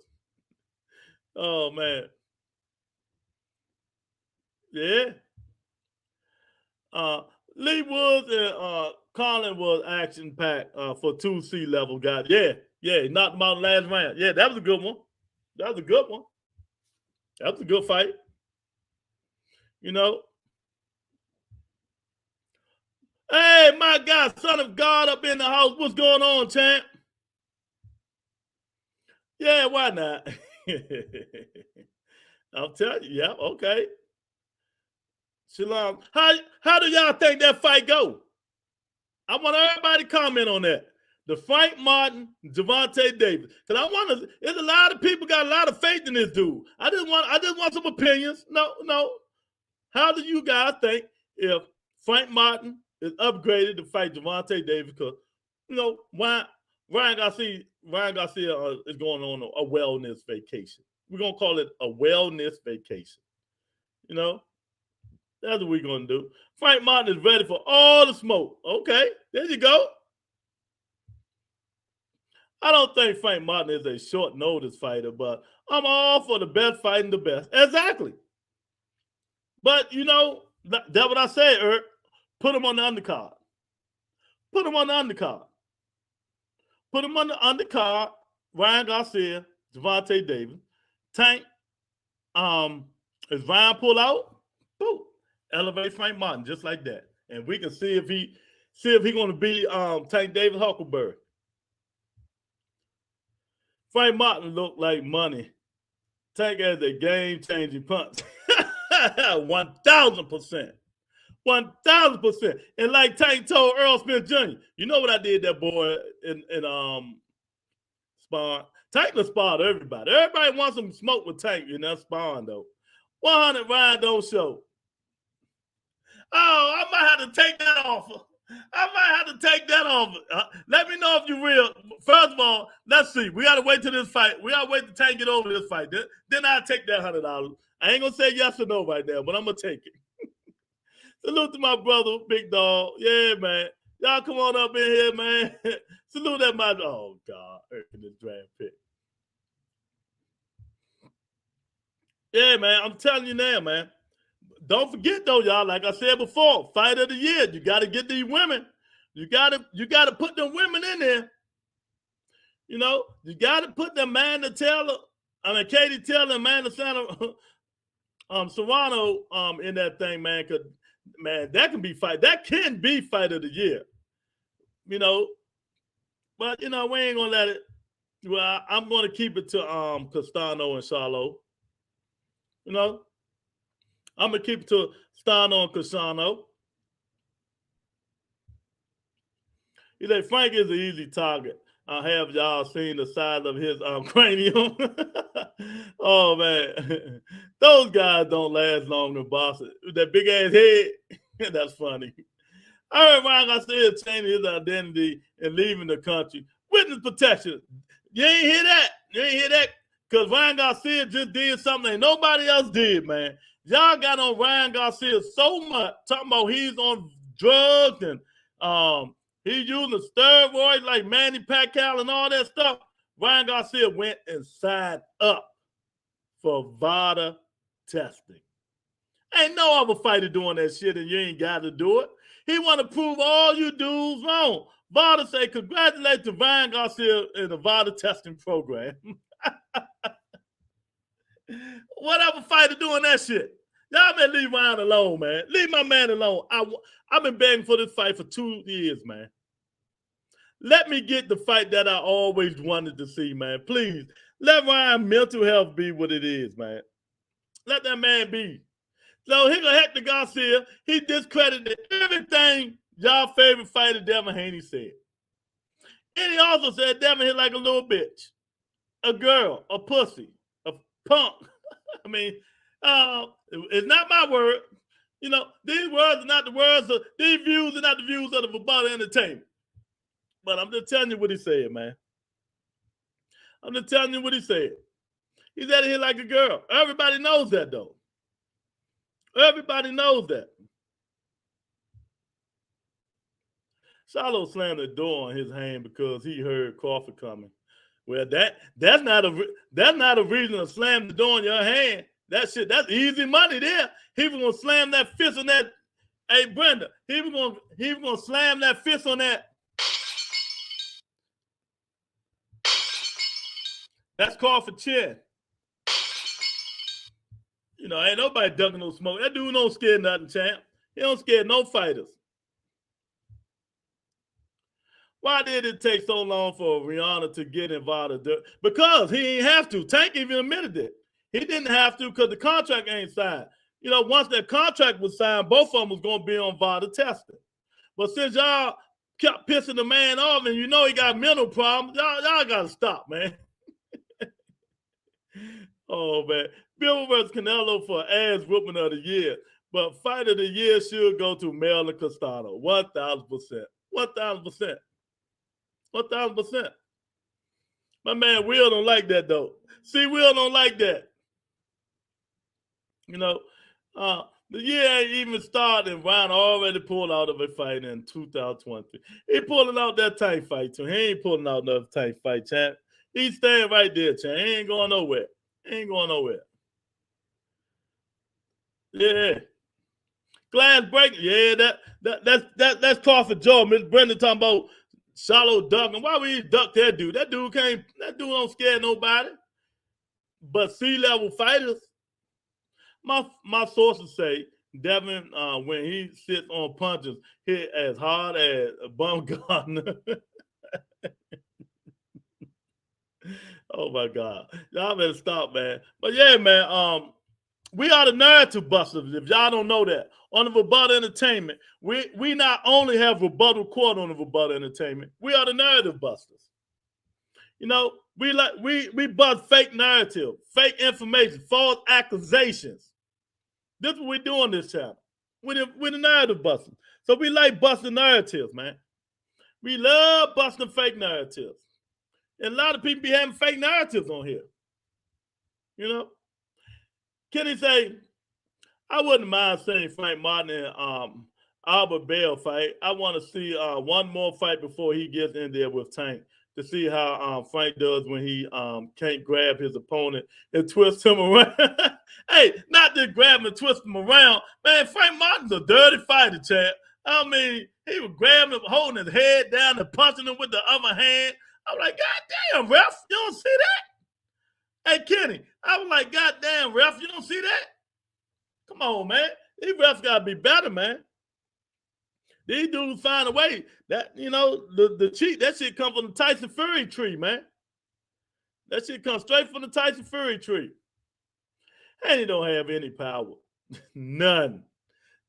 Oh, man. Yeah. Lee Woods and Colin was action-packed for 2 C-level guys. Yeah, knocked him out in the last round. Yeah, that was a good one. That was a good one. That was a good fight. You know? Hey, my God, son of God up in the house. What's going on, champ? Yeah, why not? I'll tell you. Yeah, okay. Shalom. How do y'all think that fight go? I want everybody to comment on that. The Frank Martin, Gervonta Davis. Because there's a lot of people got a lot of faith in this dude. I just want some opinions. No. How do you guys think if Frank Martin is upgraded to fight Gervonta Davis? Because, you know, Ryan Garcia is going on a wellness vacation. We're going to call it a wellness vacation. You know? That's what we're going to do. Frank Martin is ready for all the smoke. Okay, there you go. I don't think Frank Martin is a short notice fighter, but I'm all for the best fighting the best. Exactly. But, you know, that's what I said, Eric. Put him on the undercard. Put him on the undercard. Put him on the undercard. Ryan Garcia, Gervonta Davis. Tank. Is Ryan pull out? Boom. Elevate Frank Martin just like that. And we can see if he going to be Tank Davis Huckleberry. Frank Martin looked like money. Tank has a game-changing punch. 1,000%. 1000%. And like Tank told Earl Smith Jr., you know what I did that boy in Spawn? Tank will spot everybody. Everybody wants some smoke with Tank in that Spawn though. 100 Ryan don't show. Oh, I might have to take that offer. I might have to take that offer. Let me know if you're real. First of all, let's see. We got to wait till this fight. We got to wait to Tank get over this fight. Then I'll take that $100. I ain't going to say yes or no right now, but I'm going to take it. Salute to my brother, Big Dog. Yeah, man. Y'all come on up in here, man. Salute at my... Oh, God. In this draft pick. Yeah, man. I'm telling you now, man. Don't forget though, y'all. Like I said before, fight of the year. You got to get these women. You got to put them women in there. You know, you got to put the Amanda Taylor. Katie Taylor, Amanda Serrano in that thing, man. Cause man, that can be fight. That can be fight of the year. You know, but you know we ain't gonna let it. Well, I'm gonna keep it to Castano and Charlo. You know. I'm going to keep it to Stano and Casano. He said, Frank is an easy target. Have y'all seen the size of his cranium? Oh, man. Those guys don't last long in boxing. With that big-ass head, that's funny. I heard Ryan Garcia changing his identity and leaving the country. Witness protection. You ain't hear that? You ain't hear that? Because Ryan Garcia just did something that nobody else did, man. Y'all got on Ryan Garcia so much, talking about he's on drugs and he's using steroids like Manny Pacquiao and all that stuff. Ryan Garcia went and signed up for VADA testing. Ain't no other fighter doing that shit and you ain't got to do it. He want to prove all you dudes wrong. VADA say, congratulations to Ryan Garcia in the VADA testing program. Whatever fighter doing that shit. Y'all better leave Ryan alone, man. Leave my man alone. I've been begging for this fight for 2 years, man. Let me get the fight that I always wanted to see, man. Please. Let Ryan's mental health be what it is, man. Let that man be. So he gonna Hector Garcia. He discredited everything y'all favorite fighter Devin Haney said. And he also said Devin hit like a little bitch, a girl, a pussy, a punk. I mean, it's not my word. You know, these words are not the words of, these views are not the views of the Verbata Entertainment. But I'm just telling you what he said, man. I'm just telling you what he said. He's out of here like a girl. Everybody knows that, though. Everybody knows that. Charlo slammed the door on his hand because he heard Crawford coming. Well, that's not a reason to slam the door on your hand. That shit, that's easy money there. He was gonna slam that fist on that. Hey, Brenda, he was gonna slam that fist on that. That's called for chin. You know, ain't nobody ducking no smoke. That dude don't scare nothing, champ. He don't scare no fighters. Why did it take so long for Rihanna to get involved? Because he ain't have to. Tank even admitted it. He didn't have to because the contract ain't signed. You know, once that contract was signed, both of them was going to be on VADA testing. But since y'all kept pissing the man off and you know he got mental problems, y'all got to stop, man. Oh, man. Bill versus Canelo for ass whooping of the year. But fight of the year should go to Mel and Castano. 1,000%. 1,000%. 1,000%. My man Will don't like that, though. See, Will don't like that. You know, the year ain't even started and Ryan already pulled out of a fight in 2020. He pulling out that tight fight, too. He ain't pulling out another tight fight, champ. He's staying right there, champ. He ain't going nowhere. He ain't going nowhere. Yeah. Glass breaking. Yeah, that's Crawford Joe. Miss Brenda talking about Charlo ducking. Why would he duck that dude? That dude don't scare nobody. But C-level fighters, my sources say Devin, when he sits on punches, hit as hard as a Bumgarner. Oh my God. Y'all better stop, man. But yeah, man, we are the narrative busters. If y'all don't know that, on the Rebuttal Entertainment, we not only have rebuttal court on the Rebuttal Entertainment, we are the narrative busters. You know, we bust fake narrative, fake information, false accusations. This is what we do on this channel. We're the narrative busters. So we like busting narratives, man. We love busting fake narratives. And a lot of people be having fake narratives on here. You know? Kenny say, I wouldn't mind seeing Frank Martin and Albert Bell fight. I want to see one more fight before he gets in there with Tank to see how Frank does when he can't grab his opponent and twist him around. Hey, not just grab him and twist him around. Man, Frank Martin's a dirty fighter, Chad. I mean, he was grabbing him, holding his head down and punching him with the other hand. I'm like, God damn, ref, you don't see that? Hey, Kenny, I was like, God damn, ref, you don't see that? Come on, man. These refs got to be better, man. These dudes find a way. That, you know, the cheat, that shit come from the Tyson Fury tree, man. That shit comes straight from the Tyson Fury tree. And he don't have any power. None.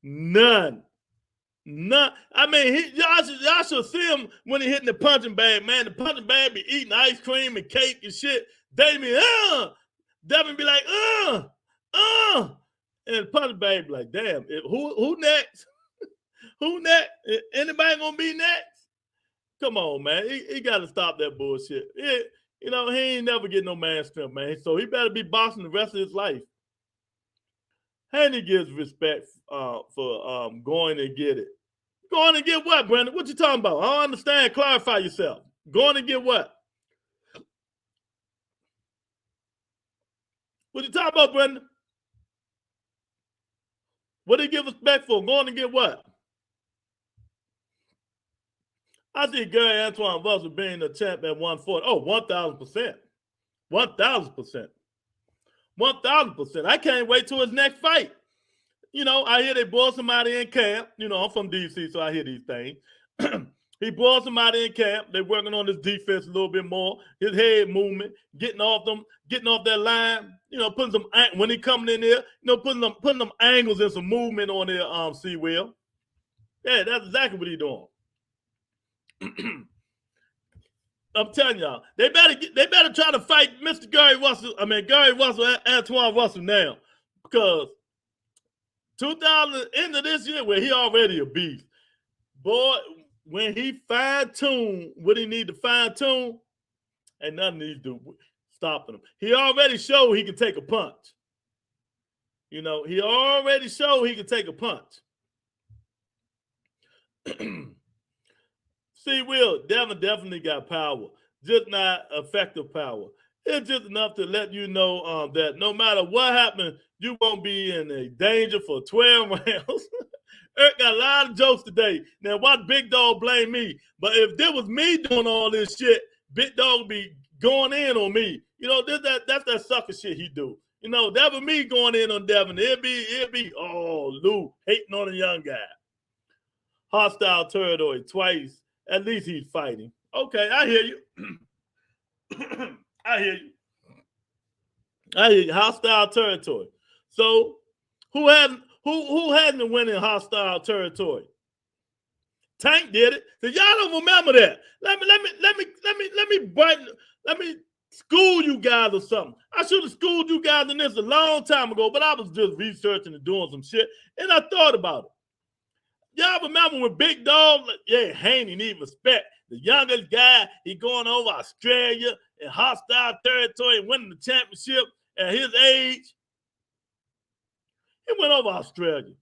I mean, y'all should see him when he hitting the punching bag, man. The punching bag be eating ice cream and cake and shit. They be, Devin be like, and the punching bag be like, damn, who next? Who next? Anybody gonna be next? Come on, man. He got to stop that bullshit. You know, he ain't never get no man strength, man. So he better be boxing the rest of his life. And he gives respect for going and get it. Going and get what, Brandon? What you talking about? I don't understand. Clarify yourself. Going and get what? What you talking about, Brandon? What did he give respect for? Going to get what? I see Gary Antoine Russell being the champ at 140. Oh, 1,000%. 1,000%. 1,000%. I can't wait till his next fight. You know, I hear they brought somebody in camp. You know, I'm from D.C., so I hear these things. He brought somebody in camp. They're working on his defense a little bit more. His head movement, getting off that line. You know, putting some, when he coming in there, you know, putting them angles and some movement on there, C-Will. Yeah, that's exactly what he's doing. I'm telling y'all, they better try to fight Mr. Gary Russell, Antoine Russell now, because 2000 into this year, where he already a beast. Boy, when he fine-tune what he need to fine-tune, and nothing needs to stopping him. He already showed he can take a punch. You know, he already showed he can take a punch. See, Will, Devin definitely got power, just not effective power. It's just enough to let you know that no matter what happens, you won't be in a danger for 12 rounds. Eric got a lot of jokes today. Now, watch Big Dog blame me. But if this was me doing all this shit, Big Dog would be going in on me. You know, that's that sucker shit he do. You know, that was me going in on Devin. It'd be, oh, Lou, hating on a young guy. Hostile territory twice. At least he's fighting. Okay, I hear you. I hear you. Hostile territory. So who hasn't win in hostile territory? Tank did it. So y'all don't remember that. Let me school you guys or something. I should have schooled you guys in this a long time ago, but I was just researching and doing some shit, and I thought about it. Y'all remember when Big Dog, Haney need respect. The youngest guy, he going over Australia in hostile territory and winning the championship at his age. He went over Australia.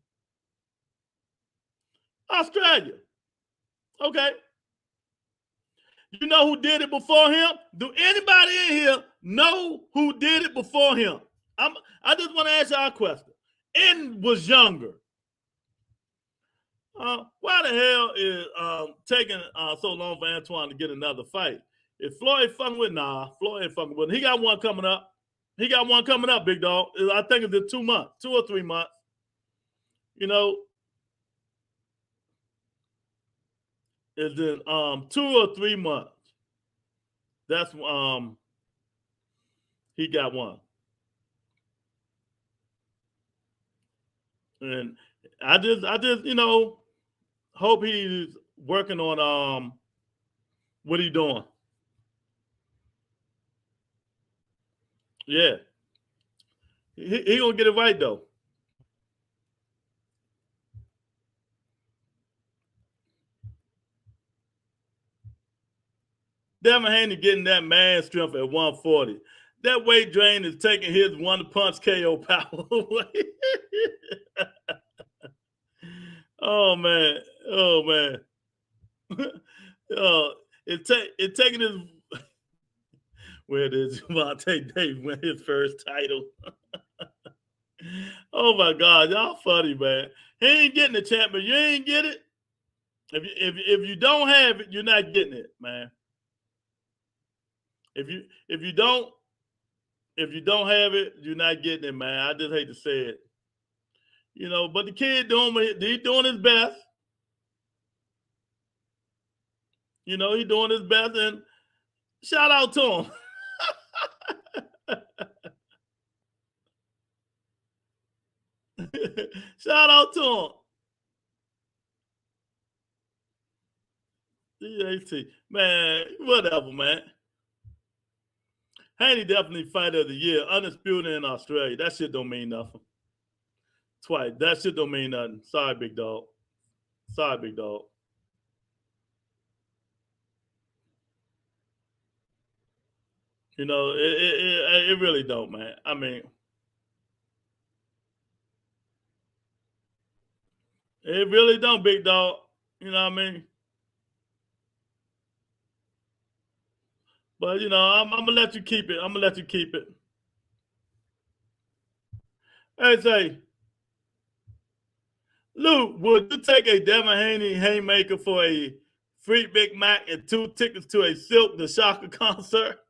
Okay. You know who did it before him? Do anybody in here know who did it before him? I just want to ask y'all a question. And was younger. Why the hell is taking so long for Antoine to get another fight? Is Floyd fucking with? Nah, Floyd ain't fucking with him. He got one coming up. Big Dog. I think it's in 2 months, 2 or 3 months. You know, it's in 2 or 3 months. That's he got one. And I just, you know, hope he's working on what he doing. Yeah, he gonna get it right though. Devin Haney getting that man strength at 140. That weight drain is taking his one punch KO power away. Oh man, oh man. It taking his where did Javante Davis win his first title? Oh my God, y'all funny, man. He ain't getting the champion. You ain't get it. If you don't have it, you're not getting it, man. If you don't have it, you're not getting it, man. I just hate to say it. You know, but the kid he's doing his best. You know, he's doing his best, and shout out to him. Shout out to him. DAT. Man, whatever, man. Haney definitely fighter of the year, undisputed in Australia. That shit don't mean nothing. Twice. That shit don't mean nothing. Sorry, big dog. Sorry, big dog. You know, it really don't, man. I mean, it really don't, big dog. You know what I mean? But you know, I'm gonna let you keep it. I'm gonna let you keep it. Hey, say, Lou, would you take a Devin Haney haymaker for a free Big Mac and 2 tickets to a Silk the Shocker concert?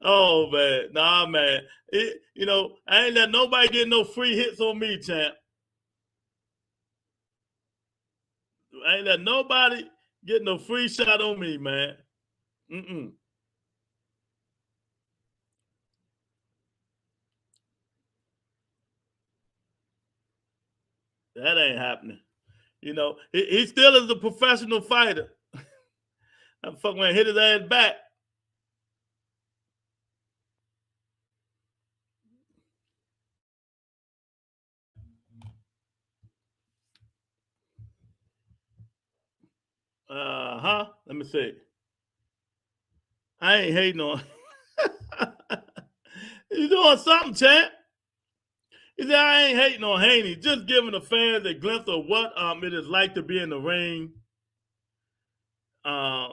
Oh man, nah, man. You know, I ain't let nobody get no free hits on me, champ. I ain't let nobody get no free shot on me, man. Mm-mm. That ain't happening. You know, he still is a professional fighter. That fuck man hit his ass back. Let me see. I ain't hating on. You doing something, champ? He said, I ain't hating on Haney, just giving the fans a glimpse of what it is like to be in the ring. In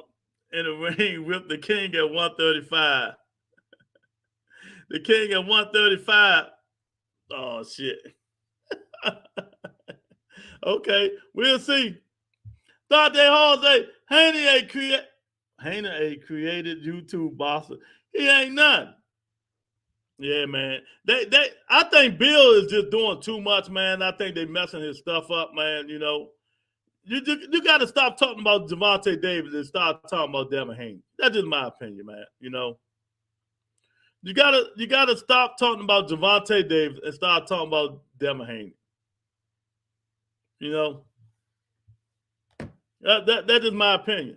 the ring with the king at 135. The king at 135. Oh shit. Okay, we'll see. Dante Hall say Haney ain't created YouTube boss. He ain't none. Yeah, man. I think Bill is just doing too much, man. I think they messing his stuff up, man. You know, you got to stop talking about Javante Davis and start talking about Devin Haney. That's just my opinion, man. You know, you gotta stop talking about Javante Davis and start talking about Devin Haney. You know, that is my opinion.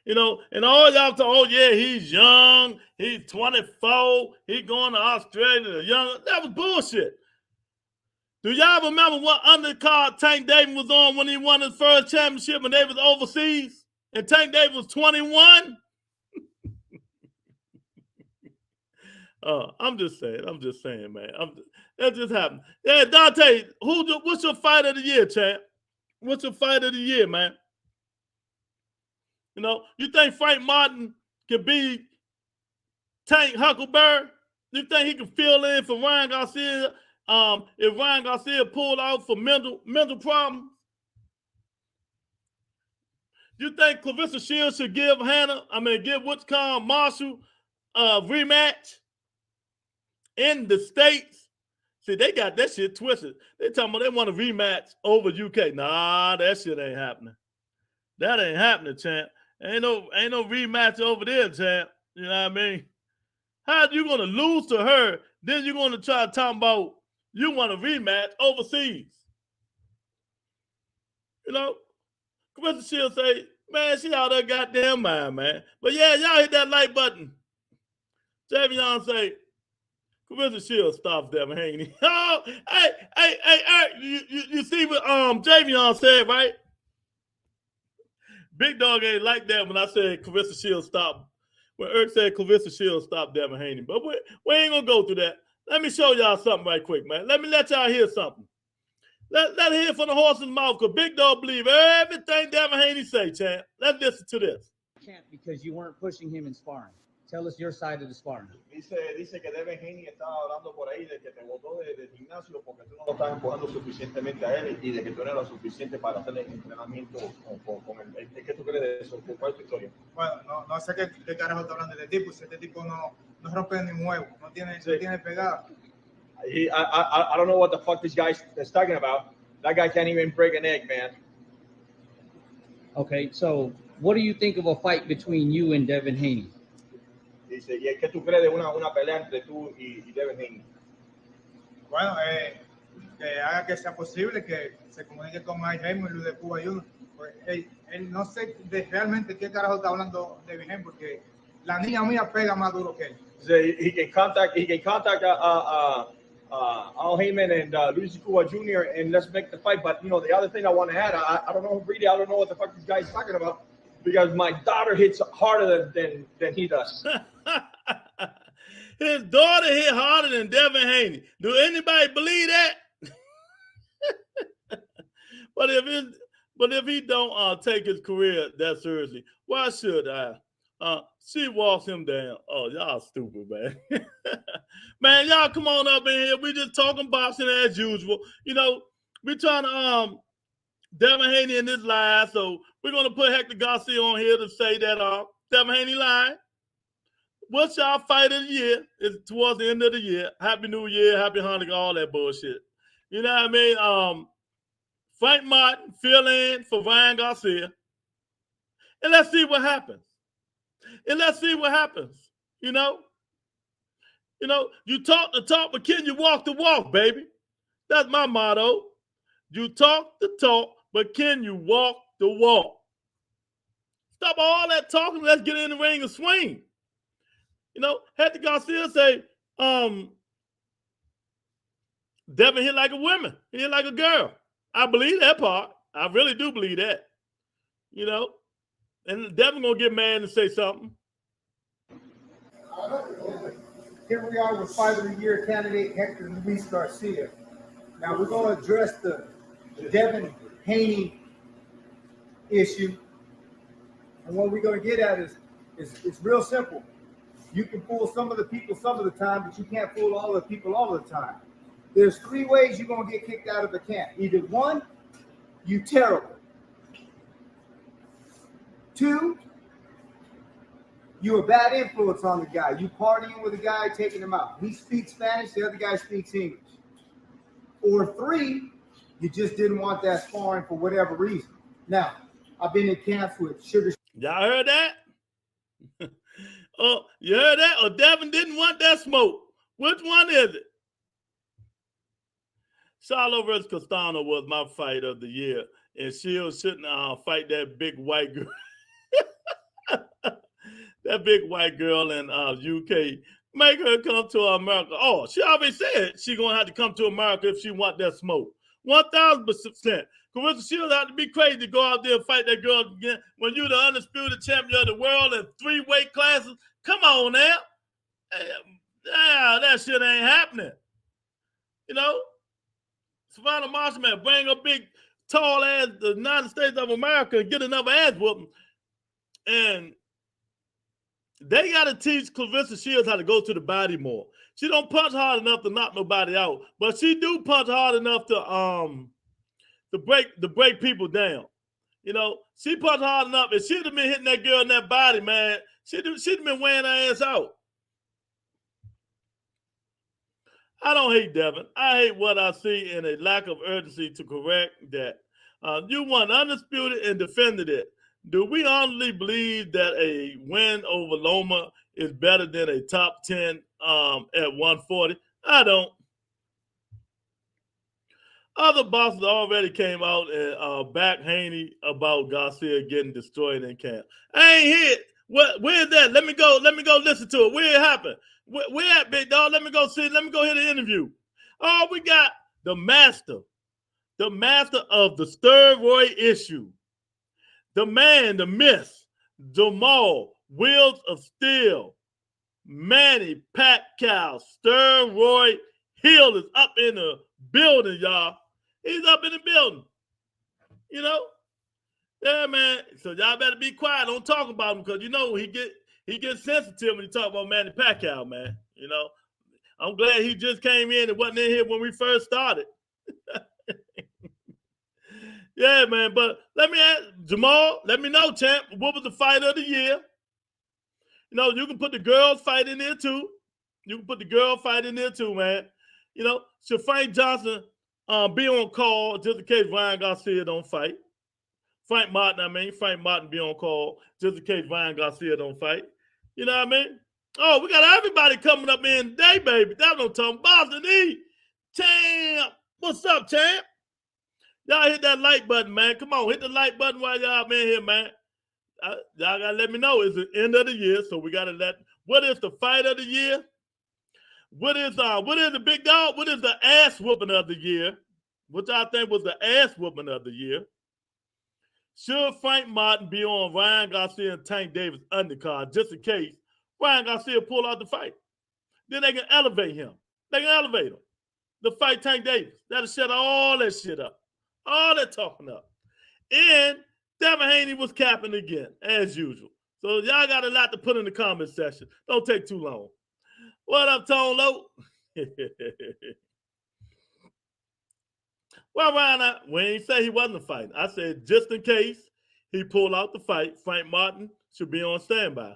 You know, and all y'all talk, oh yeah, he's young, he's 24, he's going to Australia, young. That was bullshit. Do y'all remember what undercard Tank Davis was on when he won his first championship when they was overseas? And Tank Davis was 21? I'm just saying, man. That just happened. Yeah, Dante, what's your fight of the year, champ? What's your fight of the year, man? You know, you think Frank Martin can be Tank Huckleberry? You think he can fill in for Ryan Garcia if Ryan Garcia pulled out for mental problems? You think Clarissa Shields should give Marshall a rematch in the States? See, they got that shit twisted. They talking about they want a rematch over UK. Nah, that shit ain't happening. That ain't happening, champ. Ain't no rematch over there, champ. You know what I mean? How you gonna lose to her? Then you're gonna try to talk about You want a rematch overseas. You know, Commissioner Shields say, man, she out there goddamn mind, man. But yeah, y'all hit that like button. Javion say, Commissioner Shields stops Devin Haney. Oh, hey, you see what Javion said, right? Big Dog ain't like that when I said Clarissa Shields stop. When Irk said Clarissa Shields stop Devin Haney. But we ain't gonna go through that. Let me show y'all something right quick, man. Let me let y'all hear something. Let hear from the horse's mouth, because Big Dog believe everything Devin Haney say, champ. Let's listen to this. Can't, because you weren't pushing him in sparring. Tell us your side of the sparring. Dice que Devin Haney estaba hablando por ahí de que te botó del gimnasio porque tú no lo estabas empujando suficientemente a él y de que tú no eras lo suficiente para hacer el entrenamiento con él. ¿Qué tú crees de eso? ¿Cuál es tu historia? Bueno, no sé qué carajo está hablando de tipo. Si este tipo no rompe ni un huevo, no tiene pegada. I don't know what the fuck this guy is talking about. That guy can't even break an egg, man. Okay, so what do you think of a fight between you and Devin Haney? Dice, ¿y qué tú crees de una pelea entre tú y Devin Haney? Bueno, que haga que sea posible, que se comunique con Mike Raymond y Luis de Cuba Jr. Pues, él no sé realmente qué carajo está hablando de Vigén, porque la niña mía pega más duro que él. So he can contact Al Heyman and Luis Cuba Jr. and let's make the fight. But you know, the other thing I want to add, I don't know, really, I don't know what the fuck this guy's talking about, because my daughter hits harder than he does. His daughter hit harder than Devin Haney. Do anybody believe that? But if he don't take his career that seriously, why should I? She walks him down. Oh, y'all stupid, man. Man, y'all come on up in here. We just talking boxing as usual. You know, we trying to Devin Haney in this live, so we're gonna put Hector Garcia on here to say that Devin Haney lying. What's y'all fight of the year? It's towards the end of the year. Happy New Year, Happy Hanukkah, all that bullshit. You know what I mean? Frank Martin, fill in for Ryan Garcia. And let's see what happens. You know, you talk the talk, but can you walk the walk, baby? That's my motto. You talk the talk, but can you walk the walk? Stop all that talking. Let's get in the ring and swing. You know, Hector Garcia say, Devin hit like a woman. He hit like a girl. I believe that part. I really do believe that. You know, and Devin gonna get mad and say something. Here we are with Fight of the Year candidate Hector Luis Garcia. Now we're going to address the Devin Haney issue, and what we're going to get at is it's real simple. You can fool some of the people some of the time, but you can't fool all the people all the time. There's three ways you're going to get kicked out of the camp. Either one, you terrible. Two, you're a bad influence on the guy. You partying with a guy, taking him out. He speaks Spanish, the other guy speaks English. Or three, you just didn't want that sparring for whatever reason. Now, I've been in camps with Sugar. Y'all heard that? Oh, you heard that? Or Devin didn't want that smoke. Which one is it? Charlo versus Castano was my fight of the year. And Shields shouldn't fight that big white girl. That big white girl in UK. Make her come to America. Oh, she already said she's going to have to come to America if she want that smoke. 1,000%. Clarissa Shields have to be crazy to go out there and fight that girl again when you're the undisputed champion of the world in 3 weight classes. Come on now. That shit ain't happening. You know? Savannah Marshall, man, bring a big, tall ass the United States of America and get another ass whooping. And they got to teach Clarissa Shields how to go to the body more. She don't punch hard enough to knock nobody out, but she do punch hard enough to break people down. You know, she punch hard enough. If she'd have been hitting that girl in that body, man, she'd have been wearing her ass out. I don't hate Devin. I hate what I see in a lack of urgency to correct that. You won undisputed and defended it. Do we honestly believe that a win over Loma is better than a top 10 at 140? I don't. Other bosses already came out and backed Haney about Garcia getting destroyed in camp. I ain't hear it. Where's that? Let me go listen to it. Where it happened? Where at, big dog? Let me go see. Let me go hear the interview. Oh, we got the master of the steroid issue. The man, the myth, Jamal, Wheels of Steel, Manny Pacquiao, steroid Hill is up in the building, y'all. He's up in the building. You know? Yeah, man. So y'all better be quiet. Don't talk about him because you know he gets sensitive when you talk about Manny Pacquiao, man. You know? I'm glad he just came in and wasn't in here when we first started. Yeah, man. But let me ask Jamal, let me know, champ, what was the fight of the year? You know, you can put the girls fight in there too. You can put the girl fight in there too, man. You know, should Frank Johnson be on call just in case Ryan Garcia don't fight? Frank Martin be on call just in case Ryan Garcia don't fight. You know what I mean? Oh, we got everybody coming up in today, baby. That's what I'm talking about. Boston E. Champ. What's up, champ? Y'all hit that like button, man. Come on, hit the like button while y'all in here, man. Y'all got to let me know. It's the end of the year, so we got to what is the fight of the year? What is the big dog? What is the ass whooping of the year? Which I think was the ass whooping of the year. Should Frank Martin be on Ryan Garcia and Tank Davis undercard just in case Ryan Garcia pull out the fight? Then they can elevate him. They can elevate him. The fight Tank Davis. That'll shut all that shit up. All that talking up. And Devin Haney was capping again, as usual. So y'all got a lot to put in the comment section. Don't take too long. What up, Tone Low? Well, Ryan, we ain't say he wasn't fighting. I said just in case he pulled out the fight, Frank Martin should be on standby.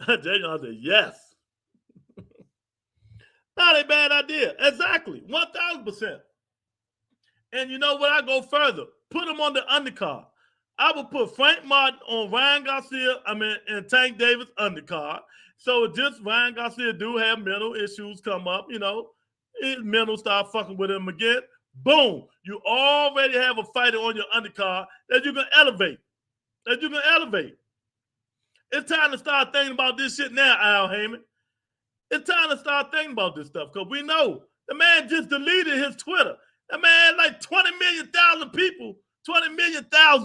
Jay John said, yes. Not a bad idea. Exactly. 1,000%. And you know what? I go further. Put him on the undercard. I would put Frank Martin on Ryan Garcia, and Tank Davis undercard. So just Ryan Garcia do have mental issues come up, you know. His mental start fucking with him again. Boom. You already have a fighter on your undercard that you can elevate. It's time to start thinking about this shit now, Al Heyman. It's time to start thinking about this stuff because we know the man just deleted his Twitter. That man like 20 million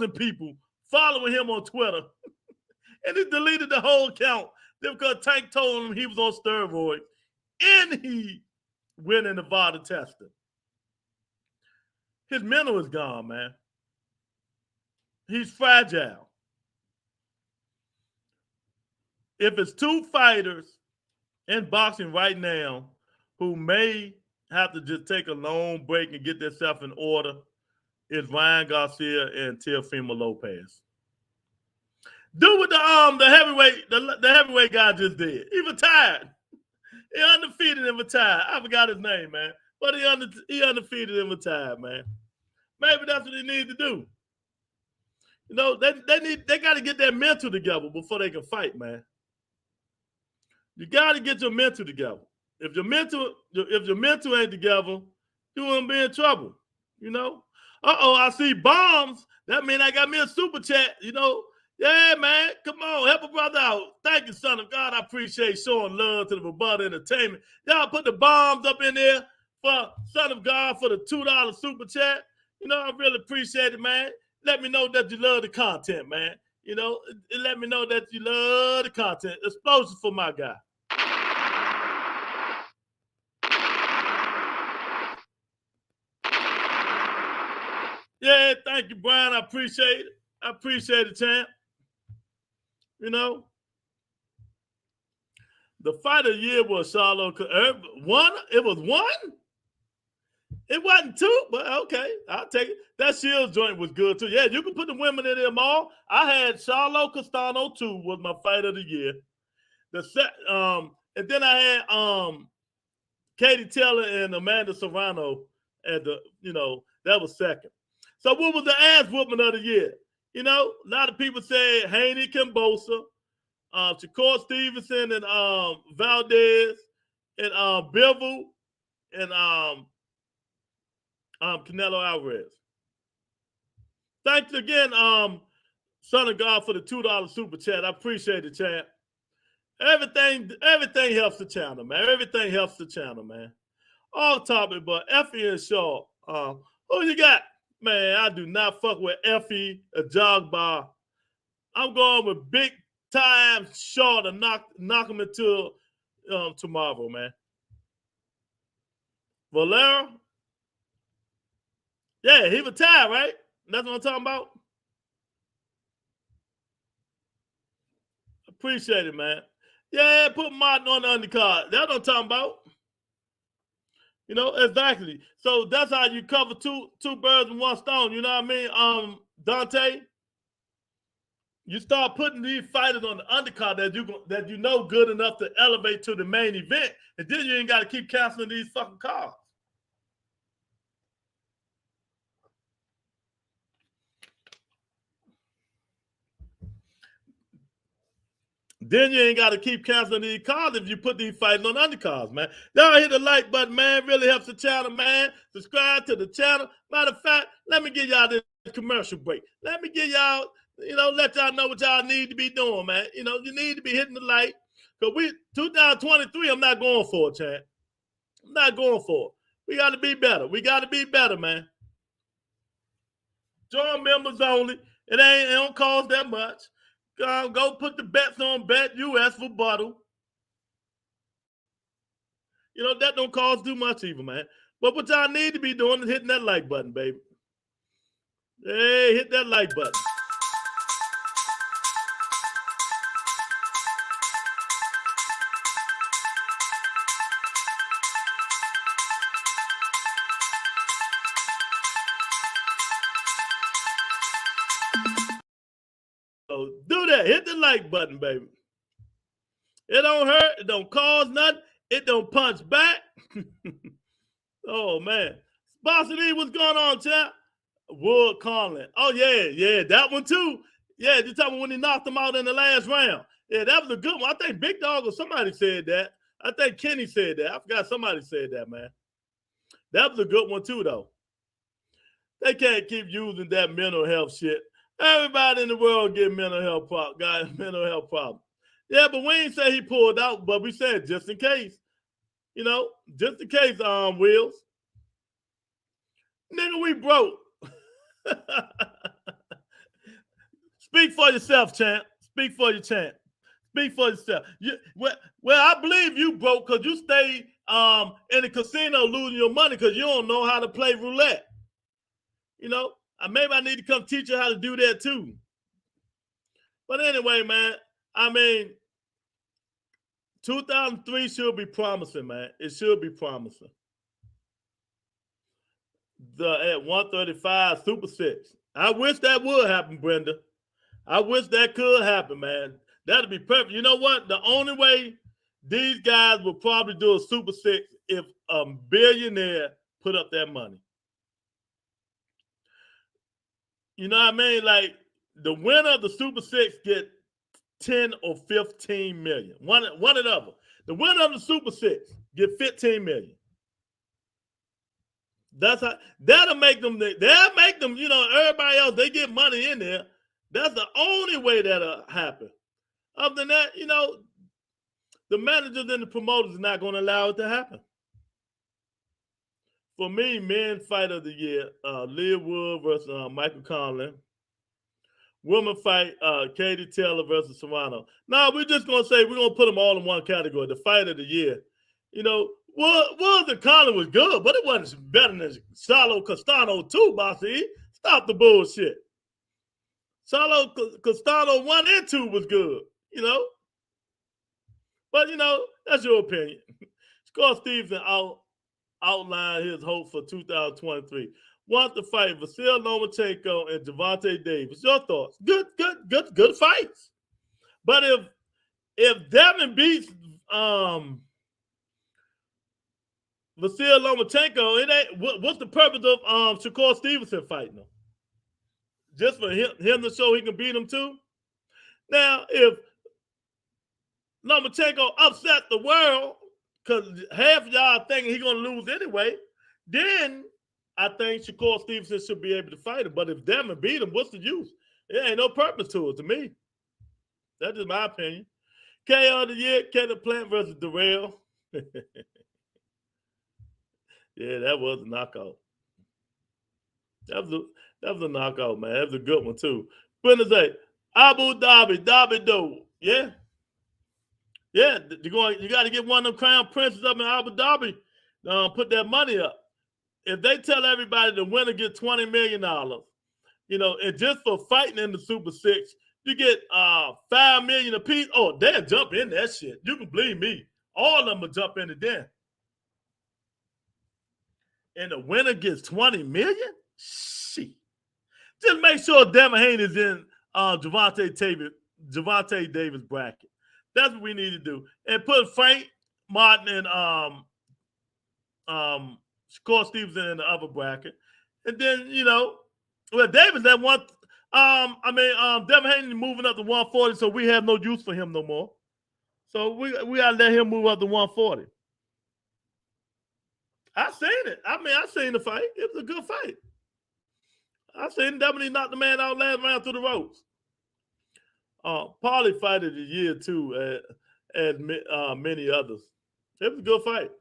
people following him on Twitter. And he deleted the whole account because Tank told him he was on steroids. And he went in Nevada testing. His mental is gone, man. He's fragile. If it's two fighters in boxing right now who may have to just take a long break and get themselves in order, it's Ryan Garcia and Teofimo Lopez. Do what the heavyweight guy just did. He retired. He undefeated and retired. I forgot his name, man. But he undefeated and retired, man. Maybe that's what he needs to do. You know, they got to get their mental together before they can fight, man. You got to get your mental together. If your mental ain't together, you're gonna be in trouble. You know. I see bombs. That means I got me a super chat. You know. Yeah, man. Come on, help a brother out. Thank you, son of God. I appreciate showing love to the Rebuttal Entertainment. Y'all put the bombs up in there for son of God for the $2 super chat. You know, I really appreciate it, man. Let me know that you love the content, man. You know, let me know that you love the content. Explosions for my guy. Yeah, thank you, Brian. I appreciate it. I appreciate it, champ. You know, the fight of the year was Charlotte. One? It was one? It wasn't two, but okay. I'll take it. That Shields joint was good, too. Yeah, you can put the women in them all. I had Charlotte Castano, too, was my fight of the year. And then I had Katie Taylor and Amanda Serrano at that was second. So what was the ass whooping of the year? You know, a lot of people say Haney Kimbosa, Shakur Stevenson and Valdez and Bivol and Canelo Alvarez. Thanks again, Son of God, for the $2 super chat. I appreciate it, champ. Everything helps the channel, man. Everything helps the channel, man. Off topic, but Effie and Shaw. Who you got? Man, I do not fuck with Effie, a jog bar. I'm going with big time Shaw to knock him into tomorrow, man. Valero? Yeah, he retired, right? That's what I'm talking about. Appreciate it, man. Yeah, put Martin on the undercard. That's what I'm talking about. You know, exactly. So that's how you cover two birds with one stone. You know what I mean? Dante, you start putting these fighters on the undercard that you know good enough to elevate to the main event, and then you ain't got to keep canceling these fucking cards. Then you ain't got to keep canceling these cards if you put these fights on undercards, man. Y'all hit the like button, man. Really helps the channel, man. Subscribe to the channel. Matter of fact, let me give y'all this commercial break. Let me give y'all, let y'all know what y'all need to be doing, man. You need to be hitting the like. Because 2023, I'm not going for it, champ. I'm not going for it. We got to be better. We got to be better, man. Join members only. It don't cost that much. Go put the bets on BetUS for Bottle. That don't cost too much either, man. But what y'all need to be doing is hitting that like button, baby. Hey, hit that like button. So do that. Hit the like button, baby. It don't hurt. It don't cause nothing. It don't punch back. Oh, man. Bossy D, what's going on, champ? Wood Conlon. Oh, yeah, that one too. Yeah, you talking when he knocked him out in the last round. Yeah, that was a good one. I think Big Dog or somebody said that. I think Kenny said that. I forgot somebody said that, man. That was a good one too, though. They can't keep using that mental health shit. Everybody in the world get mental health problems. Yeah, but we ain't say he pulled out, but we said just in case. Just in case, Wheels. Nigga, we broke. Speak for yourself, champ. Speak for your champ. Speak for yourself. Well, I believe you broke because you stayed in the casino losing your money because you don't know how to play roulette. Maybe I need to come teach you how to do that too. But anyway, man, 2003 should be promising, man. It should be promising. At 135 Super 6. I wish that would happen, Brenda. I wish that could happen, man. That'd be perfect. You know what? The only way these guys will probably do a Super 6 if a billionaire put up that money. You know what I mean? Like, the winner of the Super 6 get 10 or 15 million. One or the other. The winner of the Super 6 get 15 million. That's how that'll make them, everybody else, they get money in there. That's the only way that'll happen. Other than that, the managers and the promoters are not going to allow it to happen. For me, men fight of the year, Leah Wood versus Michael Conlon. Woman fight, Katie Taylor versus Serrano. No, we're just going to say we're going to put them all in one category, the fight of the year. Woods and Conlon was good, but it wasn't better than Salo Castano too, Bossy. Stop the bullshit. Salo Castano 1 and 2 was good, But, that's your opinion. Scott Stevenson outlined his hope for 2023. Want to fight Vasil Lomachenko and Gervonta Davis. Your thoughts? Good fights. But if Devin beats Vasil Lomachenko, it ain't. What's the purpose of Shakur Stevenson fighting him? Just for him to show he can beat him too? Now, if Lomachenko upset the world, because half y'all thinking he's going to lose anyway, then I think Shakur Stevenson should be able to fight him. But if Devin beat him, what's the use? There ain't no purpose to it to me. That's just my opinion. KO of the year, Kenneth Plant versus Darrell. Yeah, that was a knockout. That was a knockout, man. That was a good one, too. Buenos Aires, Abu Dhabi Do. Yeah. Yeah, you got to get one of them crown princes up in Abu Dhabi. Put that money up. If they tell everybody the winner gets $20 million, you know, and just for fighting in the Super Six, you get $5 million apiece. Oh, they'll jump in that shit. You can believe me. All of them will jump in it then. And the winner gets $20 million? Shit. Just make sure Devin Haney is in Gervonta Davis bracket. That's what we need to do. And put Frank Martin and Shakur Stevenson in the other bracket. And then, you know, well, Davis that one. Devin Haney moving up to 140, so we have no use for him no more. So we gotta let him move up to 140. I seen it. I seen the fight. It was a good fight. I seen Devin knock the man out last round through the ropes. Paulie fight of the year too, as many others. It was a good fight.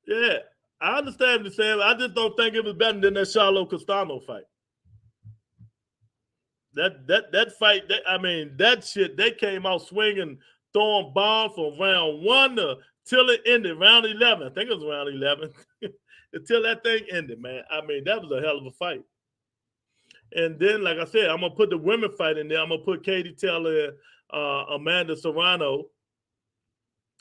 Yeah, I understand what you're saying. I just don't think it was better than that Charlo Castano fight. That fight, that shit, they came out swinging, throwing bombs from round 1 till it ended, round 11. I think it was round 11. Until that thing ended, man. That was a hell of a fight. And then, like I said, I'm going to put the women fight in there. I'm going to put Katie Taylor and Amanda Serrano.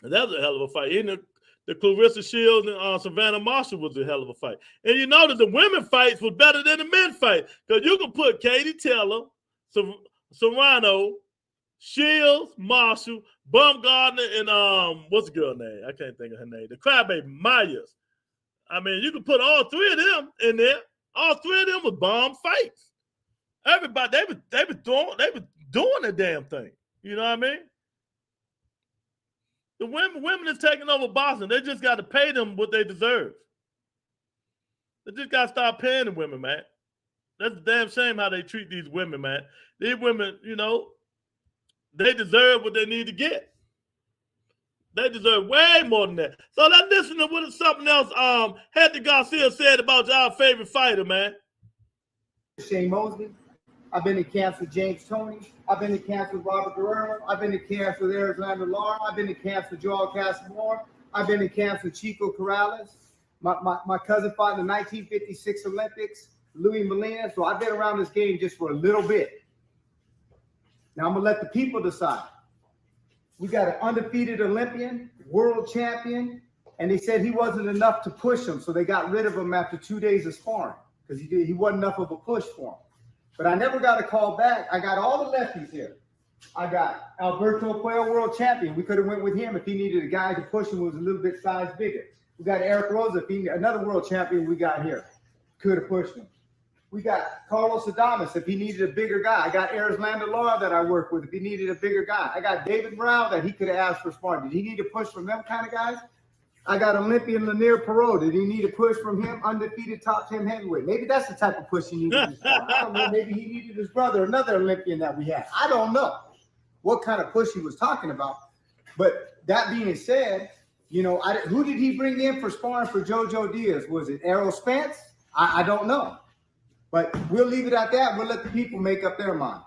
And that was a hell of a fight. Even the Clarissa Shields and Savannah Marshall was a hell of a fight. And you know that the women fights was better than the men fight. Because you can put Katie Taylor, Serrano, Shields, Marshall, Baumgartner, and what's the girl name? I can't think of her name. The Crybaby Myers. You can put all three of them in there. All three of them was bomb fights. Everybody, they were doing the damn thing. You know what I mean? The women is taking over boxing. They just got to pay them what they deserve. They just got to start paying the women, man. That's a damn shame how they treat these women, man. These women, you know, they deserve what they need to get. They deserve way more than that. So let's listen to what something else Hector Garcia said about our favorite fighter, man. Shane Mosley. I've been in camps with James Toney. I've been in camps with Robert Guerrero. I've been in camps with Alexander Lara. I've been in camps with Joel Casamore. I've been in camps with Chico Corrales. My cousin fought in the 1956 Olympics, Louis Molina. So I've been around this game just for a little bit. Now I'm going to let the people decide. We got an undefeated Olympian, world champion, and they said he wasn't enough to push him. So they got rid of him after 2 days of sparring because he wasn't enough of a push for him. But I never got a call back. I got all the lefties here. I got Alberto Puello, world champion. We could have went with him if he needed a guy to push him who was a little bit size bigger. We got Eric Rosa, another world champion we got here. Could have pushed him. We got Carlos Adames if he needed a bigger guy. I got Alexander Lara that I work with if he needed a bigger guy. I got David Brown that he could have asked for sparring. Did he need a push from them kind of guys? I got Olympian Lanier Perot. Did he need a push from him? Undefeated top 10 heavyweight. Maybe that's the type of push he needed. I don't know. Maybe he needed his brother, another Olympian that we had. I don't know what kind of push he was talking about. But that being said, you know, who did he bring in for sparring for JoJo Diaz? Was it Errol Spence? I don't know. But we'll leave it at that. We'll let the people make up their mind.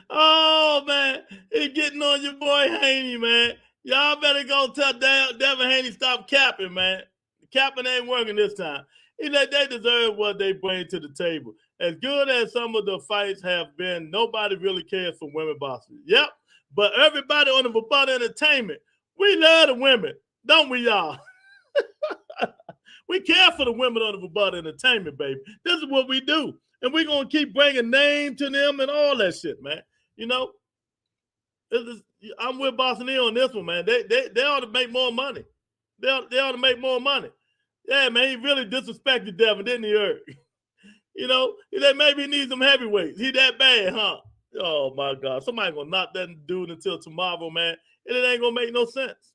Oh, man. He's getting on your boy Haney, man. Y'all better go tell Devin Haney stop capping, man. Capping ain't working this time. They deserve what they bring to the table. As good as some of the fights have been, nobody really cares for women boxing. Yep. But everybody on the Verbata Entertainment, we love the women, don't we, y'all? We care for the women on the Verbata Entertainment, baby. This is what we do. And we're going to keep bringing name to them and all that shit, man. You know, I'm with Boston E on this one, man. They ought to make more money. They ought to make more money. Yeah, man, he really disrespected Devin, didn't he, Eric? You know, maybe he needs some heavyweights. He that bad, huh? Oh, my God. Somebody going to knock that dude until tomorrow, man. And it ain't going to make no sense.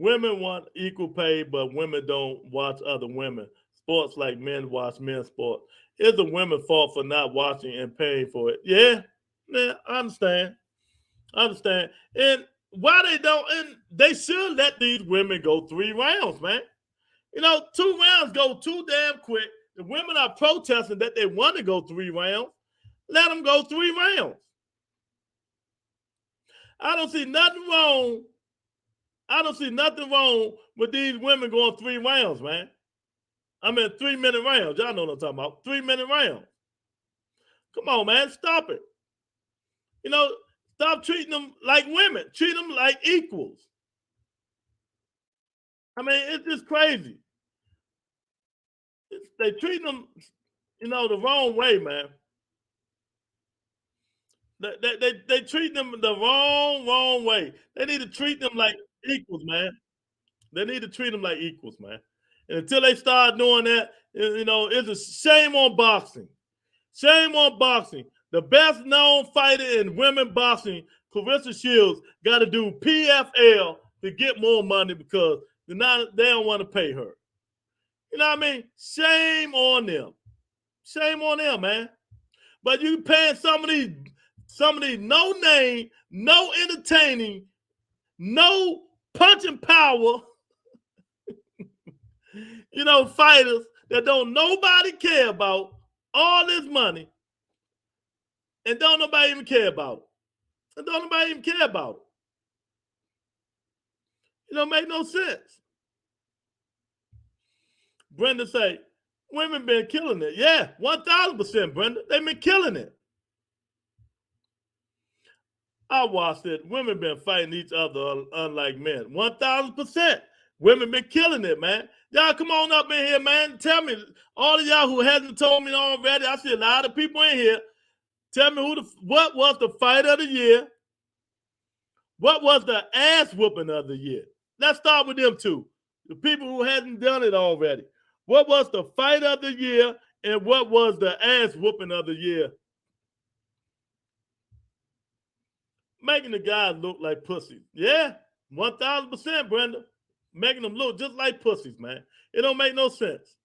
Women want equal pay, but women don't watch other women. Sports like men watch men's sport. It's the women's fault for not watching and paying for it. Yeah, I understand. I understand. And why they don't, and they should let these women go 3 rounds, man. 2 rounds go too damn quick. The women are protesting that they want to go 3 rounds. Let them go 3 rounds. I don't see nothing wrong. I don't see nothing wrong with these women going 3 rounds, man. I mean, 3-minute rounds. Y'all know what I'm talking about. 3-minute rounds. Come on, man. Stop it. Stop treating them like women. Treat them like equals. I mean, it's just crazy. They treat them, the wrong way, man. They treat them the wrong way. They need to treat them like equals, man. They need to treat them like equals, man. And until they start doing that, it's a shame on boxing. Shame on boxing. The best known fighter in women boxing, Clarissa Shields, got to do PFL to get more money because they don't want to pay her. You know what I mean? Shame on them. Shame on them, man. But you paying some of these no name, no entertaining, no punching power, fighters that don't nobody care about all this money, and don't nobody even care about it. And don't nobody even care about it. It don't make no sense. Brenda say, women been killing it. Yeah, 1,000%, Brenda. They've been killing it. I watched it. Women been fighting each other unlike men. 1,000%. Women been killing it, man. Y'all come on up in here, man. Tell me, all of y'all who hasn't told me already, I see a lot of people in here. Tell me what was the fight of the year? What was the ass whooping of the year? Let's start with them two. The people who hadn't done it already. What was the fight of the year and what was the ass whooping of the year? Making the guys look like pussies. Yeah, 1,000%, Brenda. Making them look just like pussies, man. It don't make no sense.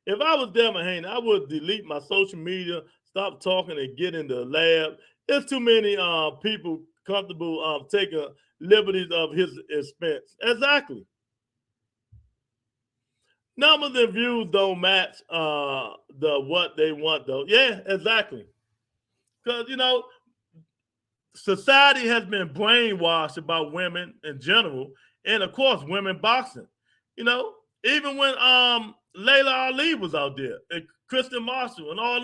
If I was Devin Haney, I would delete my social media, stop talking, and get in the lab. There's too many people comfortable taking liberties of his expense. Exactly. Numbers and views don't match what they want, though. Yeah, exactly. Because, society has been brainwashed about women in general, and of course, women boxing. Even when Layla Ali was out there, and Kristen Marshall, and all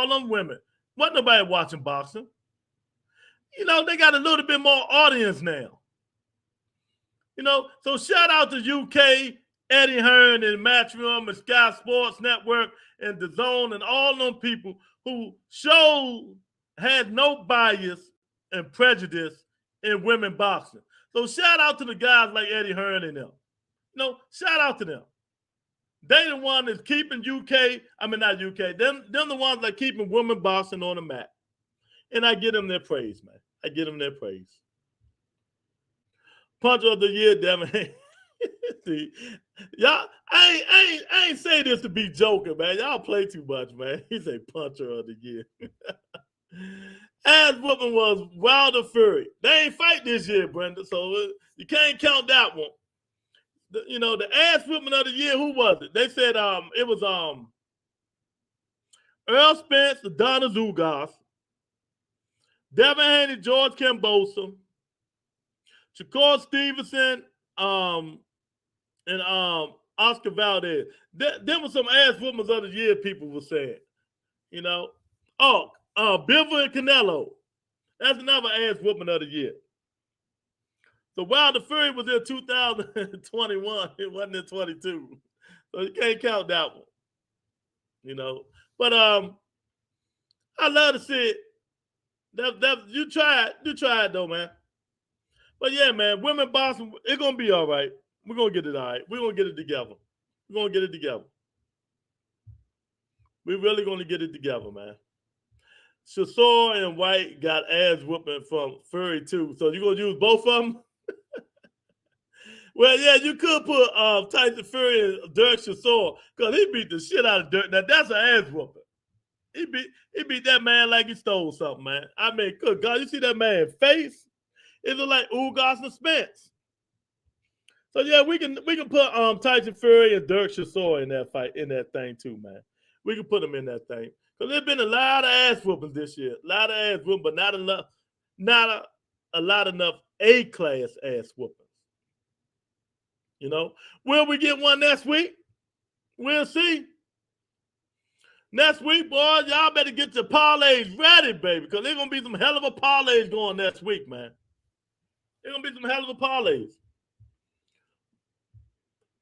them women, wasn't nobody watching boxing. They got a little bit more audience now. So shout out to UK, Eddie Hearn, and Matchroom, and Sky Sports Network, and DAZN, and all them people who had no bias and prejudice in women boxing. So shout out to the guys like Eddie Hearn and them. Shout out to them. They the one that's keeping not UK, them the ones that keeping women boxing on the map. And I give them their praise, man. I give them their praise. Punch of the year, Devin. See, y'all, I ain't say this to be joking, man. Y'all play too much, man. He say puncher of the year. Ass whooping was Wilder Fury. They ain't fight this year, Brenda, so you can't count that one. The ass whooping of the year, who was it? They said it was Earl Spence, Donna Zugas, Devin Haney, George Kambosos, Shakur Stevenson, and Oscar Valdez. There were some ass whoopings of the year people were saying. Bivol and Canelo. That's another ass whooping of the year. So Wilder Fury was in 2021. It wasn't in 22. So you can't count that one. But I love to see it. You try it though, man. But yeah, man, women boxing, it's gonna be all right. We're gonna get it all right. We're gonna get it together. We're gonna get it together. We're really gonna get it together, man. Chisora and White got ass whooping from Fury too. So you gonna use both of them? Well, yeah, you could put Tyson Fury and Dirk Chisora because he beat the shit out of Dirk. Now that's an ass whooping. He beat that man like he stole something, man. I mean, good God, you see that man's face? It look like Ugas and Spence. So yeah, we can put Tyson Fury and Dirk Chisora in that fight, in that thing too, man. We can put them in that thing. Because there's been a lot of ass whoopings this year. A lot of ass whoopings, but not enough, a lot enough A-class ass whoopings. You know? Will we get one next week? We'll see. Next week, boys, y'all better get your parlays ready, baby, because there's going to be some hell of a parlays going next week, man. There's going to be some hell of a parlays.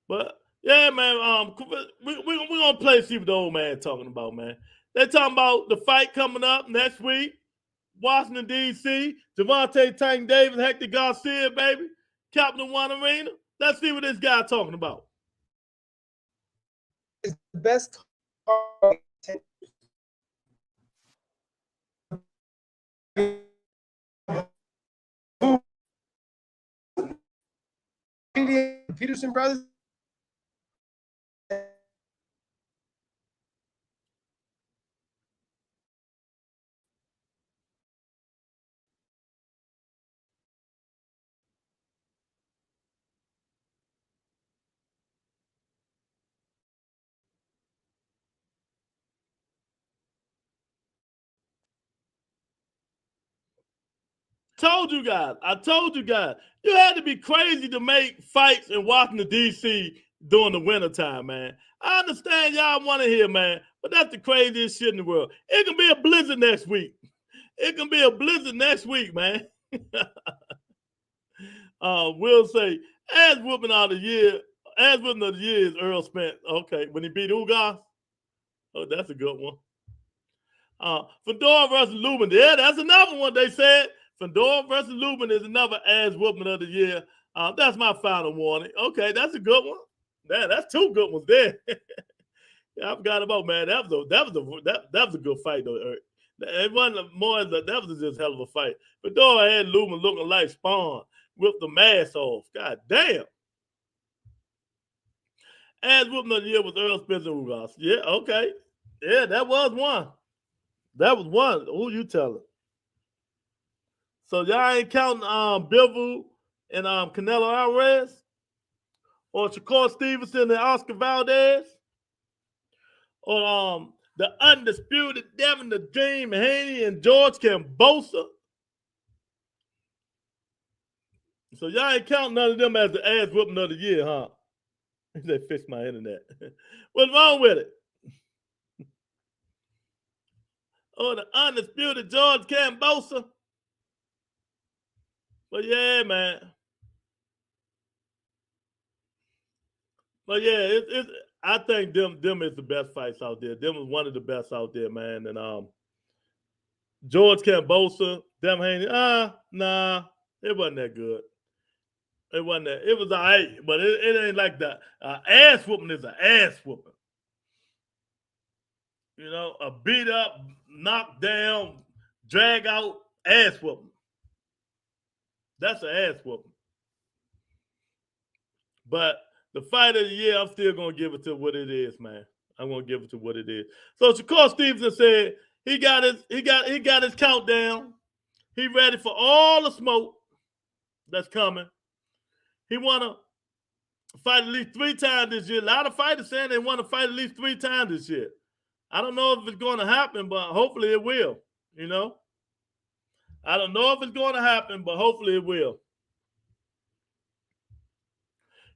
But, yeah, man, we're going to play, see what the old man talking about, man. They're talking about the fight coming up next week. Washington, D.C., Javante Tank Davis, Hector Garcia, baby. Capital One Arena. Let's see what this guy talking about. It's the best Peterson brothers. I told you guys. You had to be crazy to make fights in Washington, D.C. during the wintertime, man. I understand y'all want to hear, man, but that's the craziest shit in the world. It can be a blizzard next week. It can be a blizzard next week, man. We'll say, ass whooping of the year is Earl Spence. Okay, when he beat Ugas. Oh, that's a good one. Fedor versus Lubin. Yeah, that's another one they said. Fedor versus Lubin is another ass whooping of the year. That's my final warning. Okay, that's a good one. That's two good ones there. Yeah, I forgot about, man. That was a good fight though, Eric. It wasn't more that was just hell of a fight. Fedor had Lubin looking like Spawn with the mask off. God damn. Ass whooping of the year was Earl Spence and Ugas. Yeah, okay. Yeah, that was one. That was one. Who you telling? So y'all ain't counting Bivol and Canelo Alvarez? Or Shakur Stevenson and Oscar Valdez? Or the undisputed Devin the Dream Haney and George Kambosos? So y'all ain't counting none of them as the ass whooping of the year, huh? They fixed my internet. What's wrong with it? Oh, the undisputed George Kambosos. But yeah, man. But yeah, I think them is the best fights out there. Them is one of the best out there, man. And George Kambosos, Devin Haney, nah, it wasn't that good. It wasn't that. It was all right, but it ain't like that. Ass whooping is an ass whooping. You know, a beat up, knock down, drag out ass whooping. That's an ass whooping. But the fight of the year, I'm still gonna give it to what it is, man. I'm gonna give it to what it is. So Shakur Stevenson said he got his countdown. He ready for all the smoke that's coming. He wanna fight at least 3 times this year. A lot of fighters saying they want to fight at least 3 times this year. I don't know if it's going to happen, but hopefully it will. You know, I don't know if it's going to happen, but hopefully it will.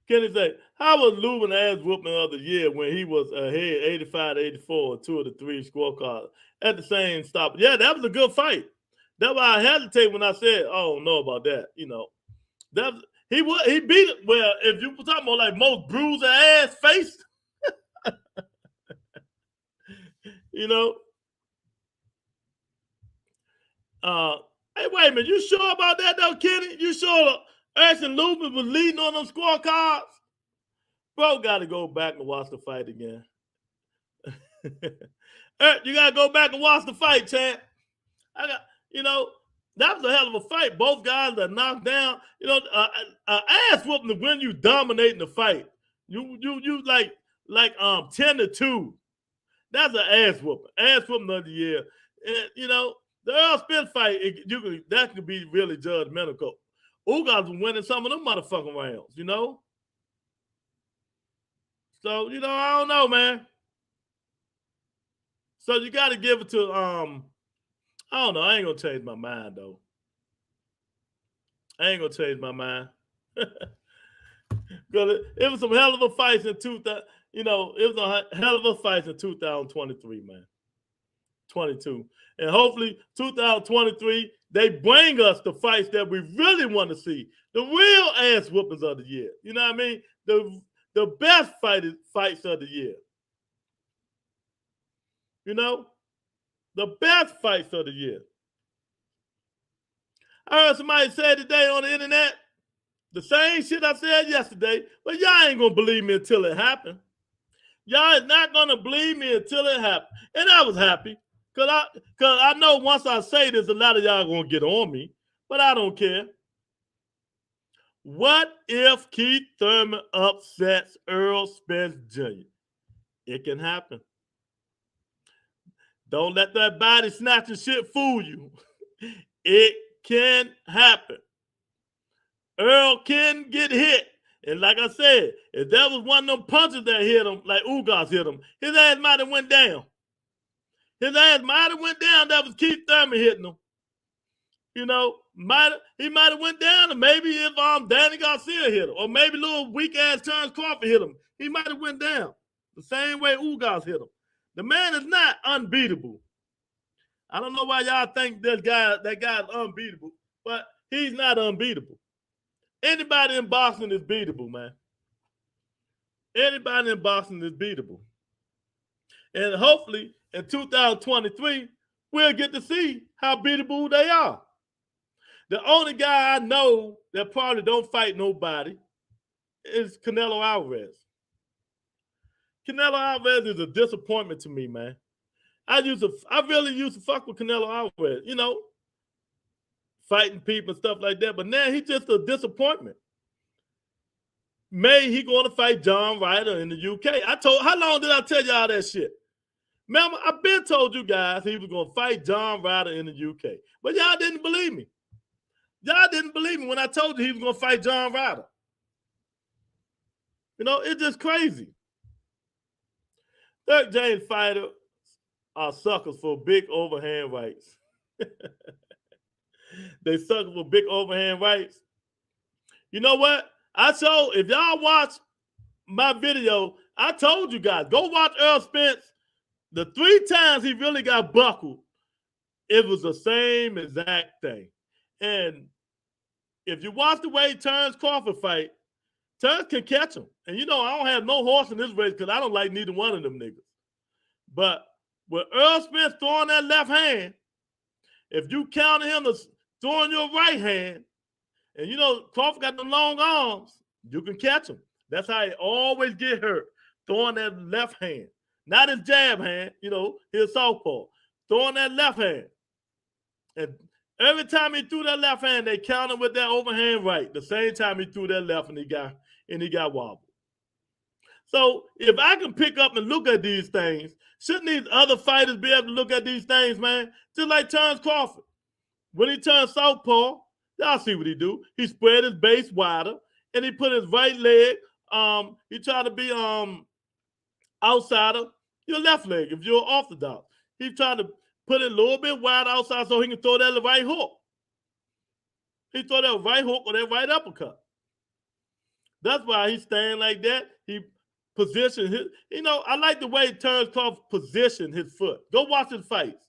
Kenny say, how was Lubin ass whooping of the year when he was ahead 85-84, 2 of the 3 scorecards at the same stop? Yeah, that was a good fight. That's why I hesitate when I said, I don't know about that. You know, he beat it. Well, if you were talking about like most bruiser ass face, you know. Hey, wait a minute. You sure about that though, Kenny? You sure Ashton Lubin was leading on them scorecards? Bro, got to go back and watch the fight again. You got to go back and watch the fight, champ. That was a hell of a fight. Both guys are knocked down. You know, ass whooping when you dominating the fight. You like 10-2. That's an ass whooping. Ass whooping of the year. And, you know, the Earl Spence fight, that could be really judgmental. Ugas was winning some of them motherfucking rounds, you know? So, you know, I don't know, man. So you got to give it to, I don't know. I ain't going to change my mind, though. I ain't going to change my mind. Because it was some hell of a fights in 2000. You know, it was a hell of a fight in 2023, man. 22. And hopefully 2023, they bring us the fights that we really want to see. The real ass whoopings of the year. You know what I mean? The best fights of the year. You know? The best fights of the year. I heard somebody say today on the internet, the same shit I said yesterday, but y'all ain't gonna believe me until it happened. Y'all is not gonna believe me until it happened. And I was happy. Cause I know once I say this, a lot of y'all gonna get on me, but I don't care. What if Keith Thurman upsets Earl Spence Jr.? It can happen. Don't let that body snatching shit fool you. It can happen. Earl can get hit. And like I said, if that was one of them punches that hit him, like Ugas hit him, his ass might have went down. His ass might have went down. That was Keith Thurman hitting him. You know, he might have went down, and maybe if Danny Garcia hit him, or maybe little weak ass Terrence Crawford hit him, he might have went down the same way Ugas hit him. The man is not unbeatable. I don't know why y'all think that guy's unbeatable, but he's not unbeatable. Anybody in boxing is beatable, man. Anybody in boxing is beatable. And hopefully in 2023, we'll get to see how beatable they are. The only guy I know that probably don't fight nobody is Canelo Alvarez. Canelo Alvarez is a disappointment to me, man. I really used to fuck with Canelo Alvarez, you know, fighting people and stuff like that. But now he's just a disappointment. May he going to fight John Ryder in the UK. How long did I tell y'all that shit? Remember, I've been told you guys he was going to fight John Ryder in the UK. But y'all didn't believe me. Y'all didn't believe me when I told you he was going to fight John Ryder. You know, it's just crazy. Third James fighters are suckers for big overhand rights. They suck for big overhand rights. You know what? If y'all watch my video, I told you guys, go watch Earl Spence. The 3 times he really got buckled, it was the same exact thing. And if you watch the way Terrence Crawford fight, Terrence can catch him. And you know, I don't have no horse in this race because I don't like neither one of them niggas. But with Earl Spence throwing that left hand, if you counter him to throwing your right hand, and you know Crawford got the long arms, you can catch him. That's how he always get hurt, throwing that left hand. Not his jab hand, you know, his southpaw. Throwing that left hand. And every time he threw that left hand, they counted with that overhand right. The same time he threw that left and he got wobbled. So if I can pick up and look at these things, shouldn't these other fighters be able to look at these things, man? Just like Terrence Crawford. When he turned southpaw, y'all see what he do. He spread his base wider and he put his right leg, he tried to be outside of your left leg if you're orthodox. He tried to put it a little bit wide outside so he can throw that right hook. He throw that right hook or that right uppercut. That's why he's staying like that. He positioned his, you know, I like the way Terrence Crawford positioned his foot. Go watch his fights.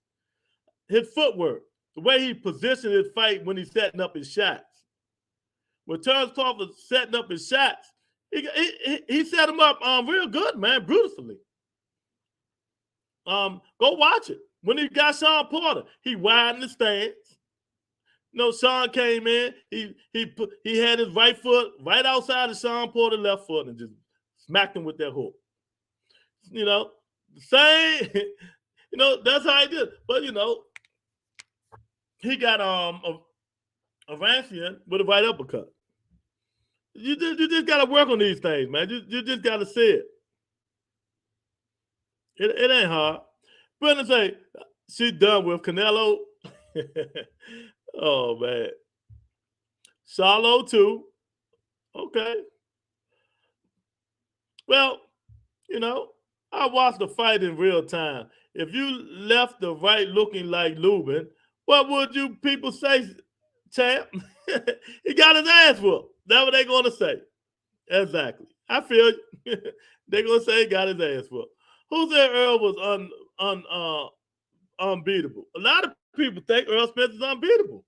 His footwork, the way he positioned his fight when he's setting up his shots. When Terrence Crawford setting up his shots, he set him up real good, man, beautifully. Go watch it. When he got Sean Porter, he widened the stance. You know, Sean came in, he had his right foot right outside of Sean Porter's left foot and just smacked him with that hook. You know, same, you know, that's how he did. But, you know, he got a Rancian with a right uppercut. You just got to work on these things, man. You just got to see it. It ain't hard. Brenda say she done with Canelo. Oh man, Charlo too. Okay. Well, you know, I watched the fight in real time. If you left the right looking like Lubin, what would you people say, champ? He got his ass whooped. That's what they gonna say. Exactly. I feel you. They gonna say he got his ass whooped. Who said Earl was unbeatable? A lot of people think Earl Spence is unbeatable.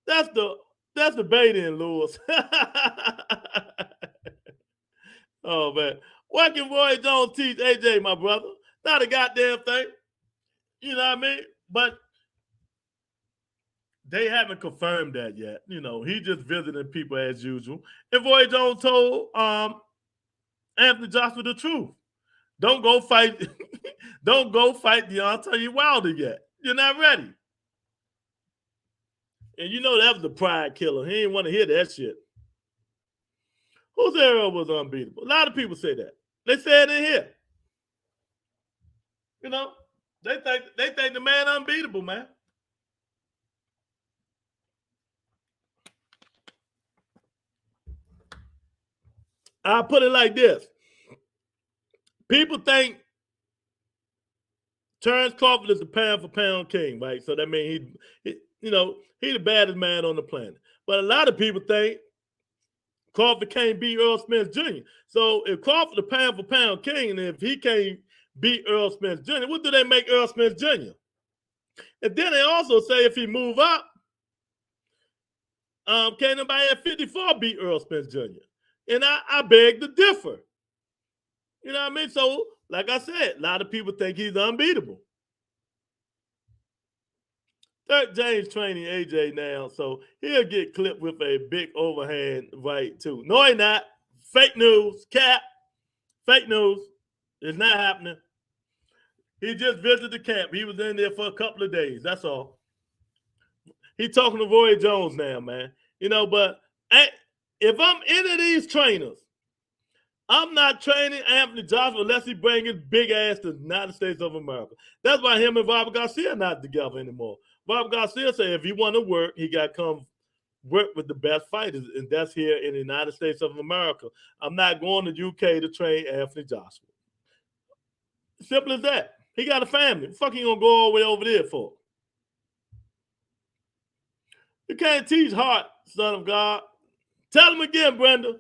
That's the bait-in, Lewis. Oh man, what can Roy Jones teach AJ, my brother? Not a goddamn thing. You know what I mean? But they haven't confirmed that yet. You know, he just visiting people as usual. And Roy Jones told Anthony Joshua the truth. Don't go fight. Don't go fight Deontay Wilder yet. You're not ready. And you know that was the pride killer. He didn't want to hear that shit. Whose era was unbeatable? A lot of people say that. They say it in here. You know, they think the man unbeatable, man. I'll put it like this. People think Terrence Crawford is the pound for pound king, right? So that means he the baddest man on the planet. But a lot of people think Crawford can't beat Earl Spence Jr. So if Crawford the pound for pound king, and if he can't beat Earl Spence Jr., what do they make Earl Spence Jr.? And then they also say if he move up, can't nobody at 54 beat Earl Spence Jr.? And I beg to differ. You know what I mean? So, like I said, a lot of people think he's unbeatable. Third James training AJ now, so he'll get clipped with a big overhand right too. No, he not. Fake news, cap. Fake news. It's not happening. He just visited the camp. He was in there for a couple of days. That's all. He talking to Roy Jones now, man. You know, but if I'm any of these trainers, I'm not training Anthony Joshua unless he bring his big ass to the United States of America. That's why him and Robert Garcia are not together anymore. Robert Garcia said if he want to work, he got to come work with the best fighters, and that's here in the United States of America. I'm not going to UK to train Anthony Joshua. Simple as that. He got a family. Fuck he gonna go all the way over there for? You can't teach heart, son of God. Tell him again, Brenda.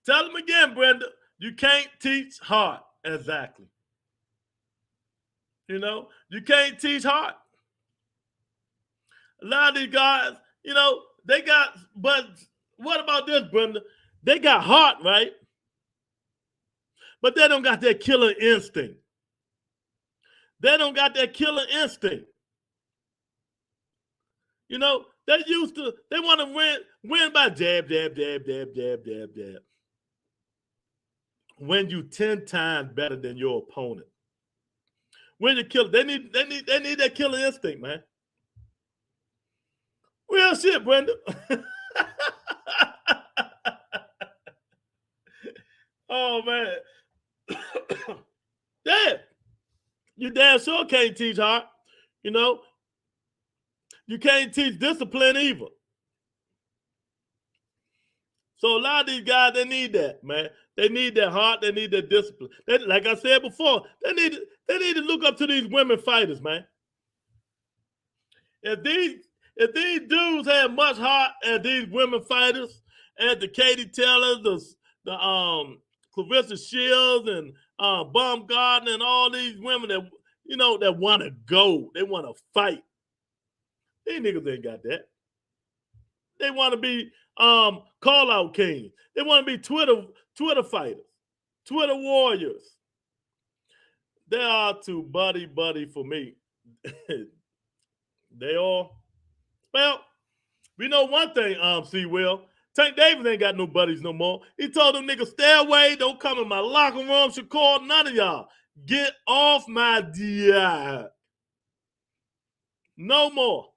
Tell him again, Brenda. You can't teach heart. Exactly. You know, you can't teach heart. A lot of these guys, you know, they got, but what about this, Brenda? They got heart, right? But they don't got that killer instinct. They don't got that killer instinct. You know, they want to win by jab, jab, jab, jab, jab, jab, jab. When you 10 times better than your opponent. When you kill, they need that killer instinct, man. Real shit, Brenda. Oh man. Damn. You damn sure can't teach heart. You know, you can't teach discipline either. So a lot of these guys, they need that, man. They need that heart. They need that discipline. Like I said before, they need to look up to these women fighters, man. If these dudes have much heart as these women fighters, as the Katie Taylors, the Clarissa Shields and Baumgartner and all these women that that want to go, they want to fight. These niggas ain't got that. They want to be call out kings. They want to be Twitter fighters, Twitter warriors. They are too buddy for me. They all. Well, we know one thing, C. Will. Tank Davis ain't got no buddies no more. He told them niggas, stay away, don't come in my locker room, Shakur, none of y'all. Get off my DI. No more.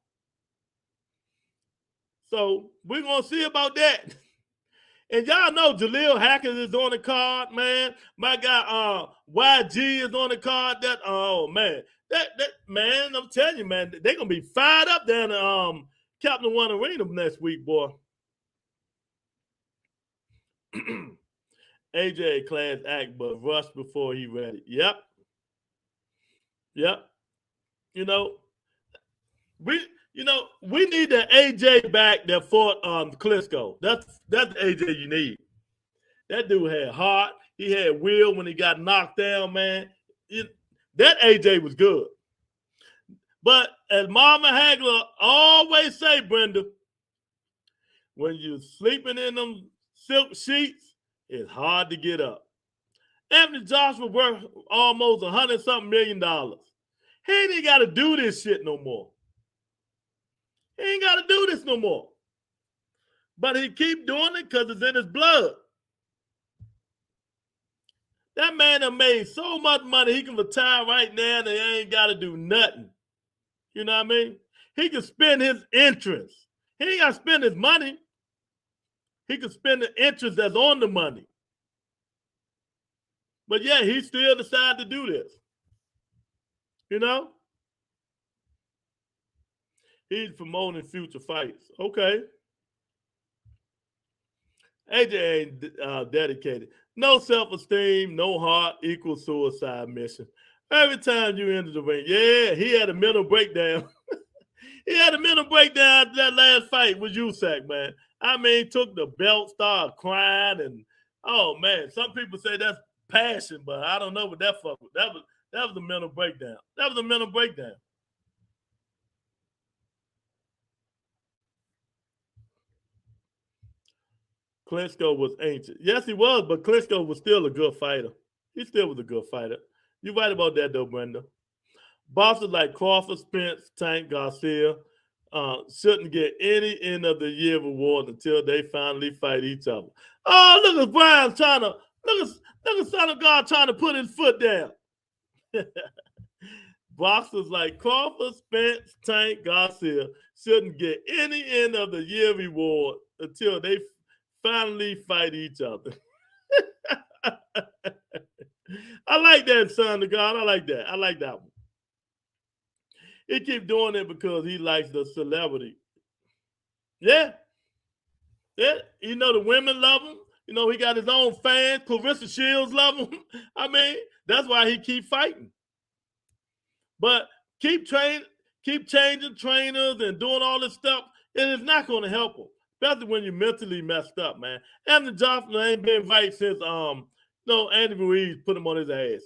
So we're going to see about that. And y'all know Jaleel Hackers is on the card, man. My guy YG is on the card. That man. That man, I'm telling you, man, they're gonna be fired up down at Captain One Arena next week, boy. AJ class act, but rush before he ready. Yep. You know, we need the AJ back that fought Klitschko. That's the AJ you need. That dude had heart. He had will when he got knocked down, man. That AJ was good. But as Mama Hagler always say, Brenda, when you're sleeping in them silk sheets, it's hard to get up. Anthony Joshua worth almost $100-something million. He ain't got to do this shit no more. He ain't got to do this no more. But he keep doing it because it's in his blood. That man done made so much money, he can retire right now and he ain't got to do nothing. You know what I mean? He can spend his interest. He ain't got to spend his money. He can spend the interest that's on the money. But yeah, he still decided to do this. You know? He's promoting future fights. Okay. AJ ain't dedicated. No self-esteem, no heart equals suicide mission. Every time you enter the ring, yeah, he had a mental breakdown. He had a mental breakdown after that last fight with Usyk, man. I mean, took the belt, started crying, and oh man, some people say that's passion, but I don't know what that fuck was. That was a mental breakdown. That was a mental breakdown. Klitschko was ancient. Yes, he was, but Klitschko was still a good fighter. He still was a good fighter. You're right about that, though, Brenda. Bosses like Crawford, Spence, Tank, Garcia shouldn't get any end of the year reward until they finally fight each other. Oh, look at Brian trying to look at Son of God trying to put his foot down. Boxers like Crawford, Spence, Tank, Garcia shouldn't get any end of the year reward until they finally fight each other. I like that, Son of God. I like that. I like that one. He keep doing it because he likes the celebrity. Yeah. Yeah. You know, the women love him. You know, he got his own fans. Clarissa Shields love him. I mean, that's why he keep fighting. But keep changing trainers and doing all this stuff, and it's not going to help him. Especially when you're mentally messed up, man. Anthony Johnson ain't been right since Andy Ruiz put him on his ass.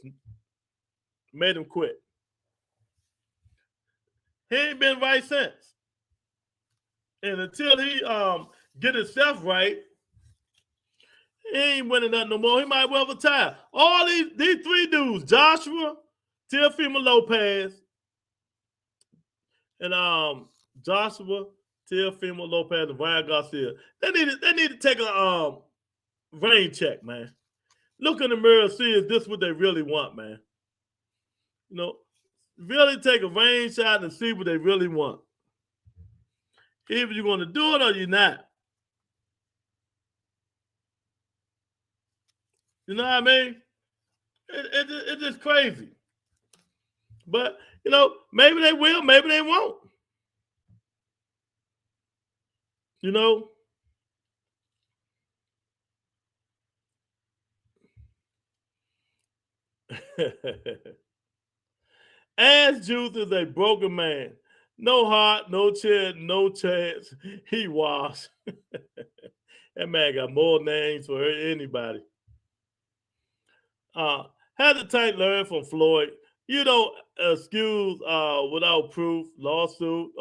Made him quit. He ain't been right since. And until he get himself right, he ain't winning nothing no more. He might well retire. All these three dudes, Joshua, Teofimo Lopez, and Joshua, Teofimo Lopez, and Ryan Garcia, they need to take a rain check, man. Look in the mirror and see is this what they really want, man. You know, really take a rain shot and see what they really want. Either you're going to do it or you're not. You know what I mean? It's just crazy. But, you know, maybe they will, maybe they won't. You know? Ass Juice is a broken man. No heart, no chest, no chance. He washed. That man got more names for anybody. Had the Tank learn from Floyd. You don't excuse without proof lawsuit.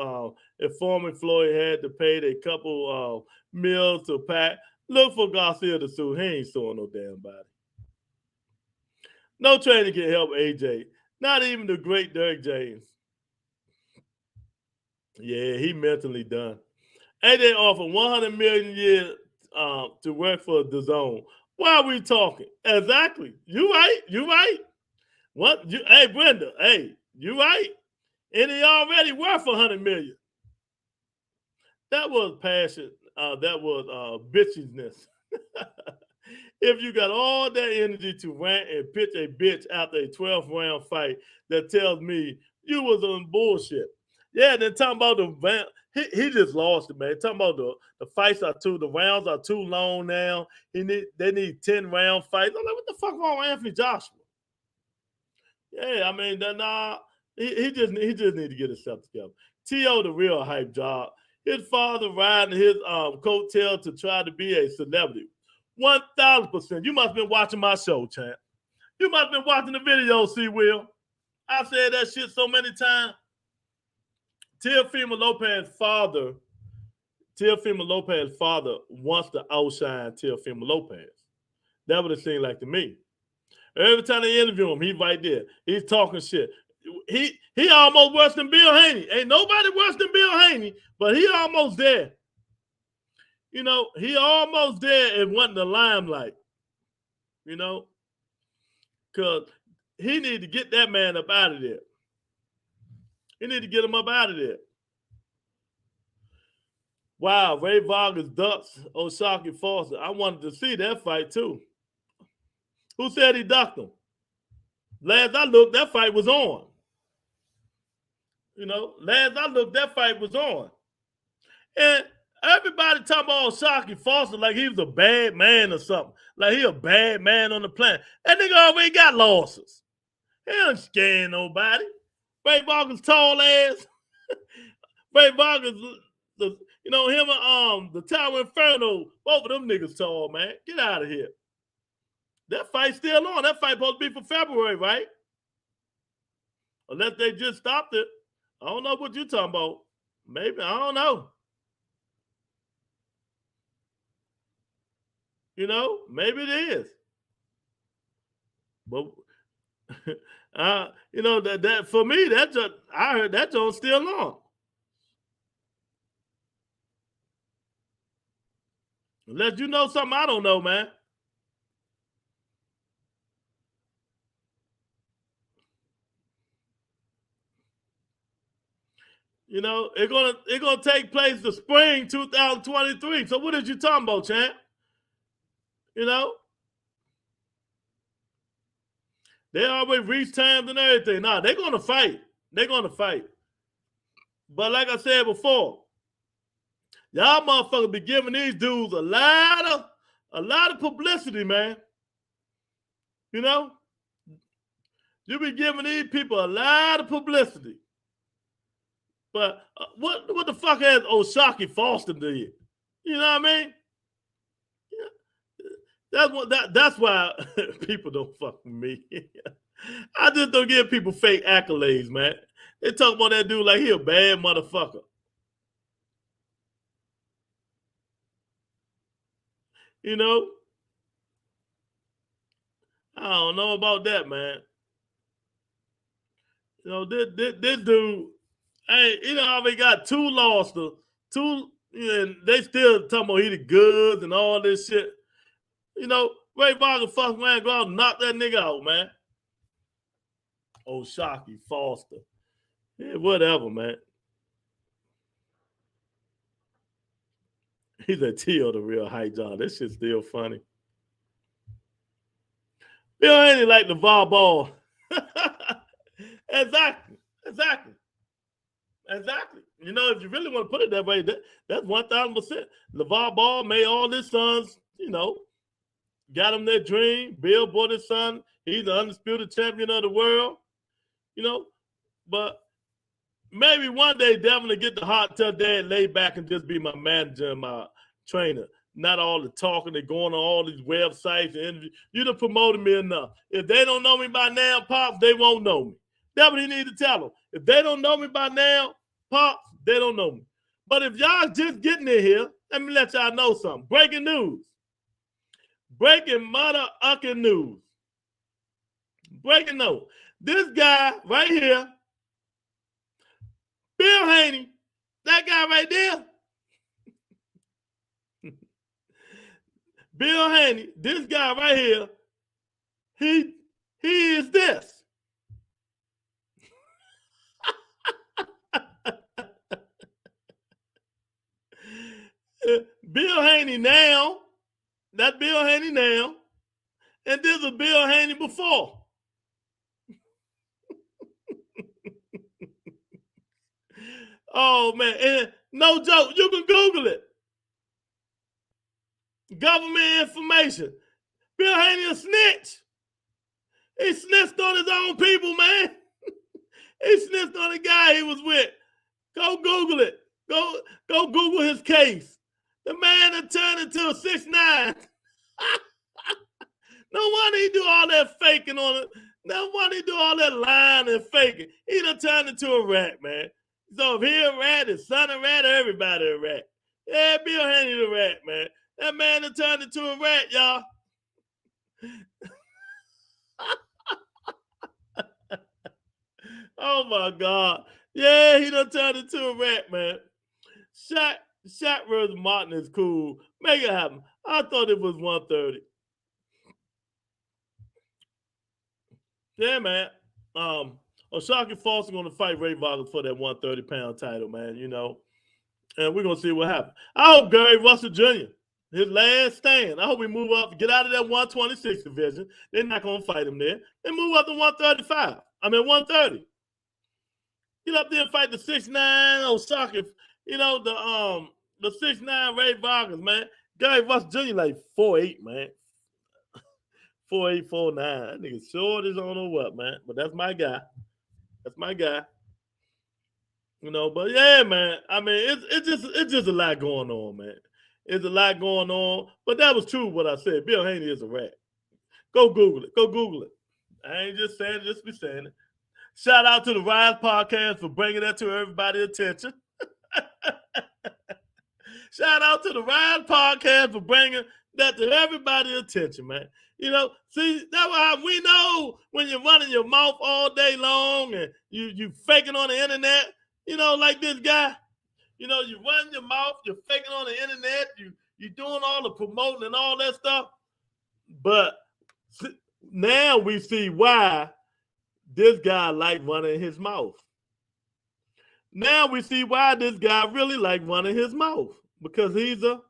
Informing Floyd had to pay a couple meals to Pat. Look for Garcia to sue. He ain't suing no damn body. No trainer can help AJ. Not even the great Derek James. Yeah, he mentally done. AJ offered $100 million a year to work for the zone. Why are we talking? Exactly. You right. What? Hey, Brenda. Hey, you right? And he already worth $100 million. That was passion. That was bitchiness. If you got all that energy to rant and pitch a bitch after a 12th round fight, that tells me you was on bullshit. Yeah, then talking about the he just lost it, man. Talking about the fights the rounds are too long now. They need 10-round fights. I'm like, what the fuck wrong with Anthony Joshua? Yeah, I mean, he just need to get himself together. T.O. the real hype job. His father riding his coattail to try to be a celebrity. 1,000%. You must have been watching my show, champ. You must have been watching the video, C. Will. I said that shit so many times. Teofimo Lopez's father wants to outshine Teofimo Lopez. That would have seemed like to me. Every time they interview him, he's right there. He's talking shit. He almost worse than Bill Haney. Ain't nobody worse than Bill Haney, but he almost there. You know, he almost there and wasn't the limelight. You know, because he need to get that man up out of there. He need to get him up out of there. Wow, Ray Vargas ducks O'Shaquie Foster. I wanted to see that fight too. Who said he ducked him? Last I looked, that fight was on. You know, last I looked, that fight was on. And everybody talking about O'Shaquie Foster like he was a bad man or something. Like he a bad man on the planet. That nigga already got losses. He ain't scaring nobody. Ray Vargas tall ass. Ray Vargas, you know, him and the Tower Inferno, both of them niggas tall, man. Get out of here. That fight's still on. That fight supposed to be for February, right? Unless they just stopped it. I don't know what you're talking about. Maybe, I don't know. You know, maybe it is. But you know, that for me, I heard that joint's still on. Unless you know something I don't know, man. You know, it's gonna take place the spring 2023. So what is you talking about, champ? You know? They always reach times and everything. Nah, they're gonna fight. They're gonna fight. But like I said before, y'all motherfuckers be giving these dudes a lot of publicity, man. You know? You be giving these people a lot of publicity. But what the fuck has O'Shaquie Foster did? You know what I mean? Yeah. That's why people don't fuck with me. I just don't give people fake accolades, man. They talk about that dude like he a bad motherfucker. You know? I don't know about that, man. You know, this dude, hey, you know how they got two losses, and they still talking about he the goods and all this shit. You know, Ray Vargas fuck man, go out and knock that nigga out, man. O'Shaquie Foster. Yeah, whatever, man. He's a T.O. the real hype job. This shit's still funny. Bill Haney like LeVar Ball. Exactly. You know, if you really want to put it that way, that's 1,000%. LeVar Ball made all his sons, you know, got him their dream. Bill bought his son. He's the undisputed champion of the world. You know, but maybe one day definitely get the hot tub there and lay back and just be my manager and my trainer. Not all the talking. They're going on all these websites and interviews. You done promoted me enough. If they don't know me by now, Pops, they won't know me. That's what he need to tell them. If they don't know me by now, Pops, they don't know me. But if y'all just getting in here, let me let y'all know something. Breaking news. Breaking mother-ucking news. Breaking news. This guy right here, Bill Haney, that guy right there, Bill Haney, this guy right here, he is this. Haney now. That's Bill Haney now. And this was Bill Haney before. Oh, man. And no joke. You can Google it. Government information. Bill Haney a snitch. He snitched on his own people, man. He snitched on the guy he was with. Go Google it. Go Google his case. The man that turned into a 6'9". No wonder he do all that faking on it. No wonder he do all that lying and faking. He done turned into a rat, man. So if he a rat, his son a rat, everybody a rat. Yeah, Bill Haney the rat, man. That man done turned into a rat, y'all. Oh my God. Yeah, he done turned into a rat, man. Shaq versus Martin is cool. Make it happen. I thought it was 130. Yeah, man. O'Shaquie Foster going to fight Ray Vargas for that 130-pound title, man, you know. And we're going to see what happens. I hope Gary Russell Jr., his last stand, I hope we move up, get out of that 126 division. They're not going to fight him there. They move up to 135. 130. Get up there and fight the 6'9" O'Shaquie, you know, the 6'9" Ray Vargas, man. Gary Russell Jr. like 4'8", man. 4'8", 4'9". That nigga short as I don't know what, man. But that's my guy. That's my guy. You know, but yeah, man. I mean, it's just a lot going on, man. It's a lot going on. But that was true what I said. Bill Haney is a rat. Go Google it. Go Google it. I ain't just saying it, just be saying it. Shout out to the Rise Podcast for bringing that to everybody's attention. Shout out to the Rise Podcast for bringing that to everybody's attention, man. You know, see, that's why we know when you're running your mouth all day long and you faking on the internet, you know, like this guy. You know, you run your mouth, you're faking on the internet, you doing all the promoting and all that stuff. But now we see why this guy like running his mouth. Now we see why this guy really like running his mouth. Because he's a...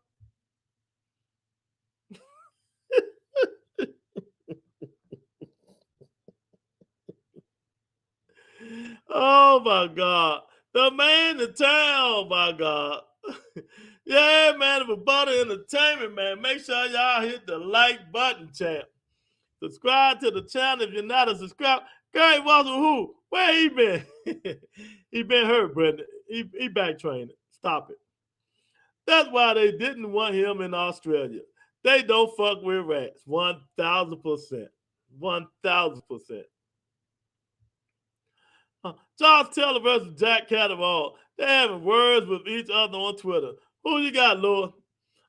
Oh, my God. The man in town, my God. Yeah, man, for Butter Entertainment, man. Make sure y'all hit the like button, champ. Subscribe to the channel if you're not a subscriber. Gary Russell, who? Where he been? He been hurt, Brenda. He back training. Stop it. That's why they didn't want him in Australia. They don't fuck with rats. 1,000%. 1,000%. Charles Taylor versus Jack Catterall. They're having words with each other on Twitter. Who you got, Lord?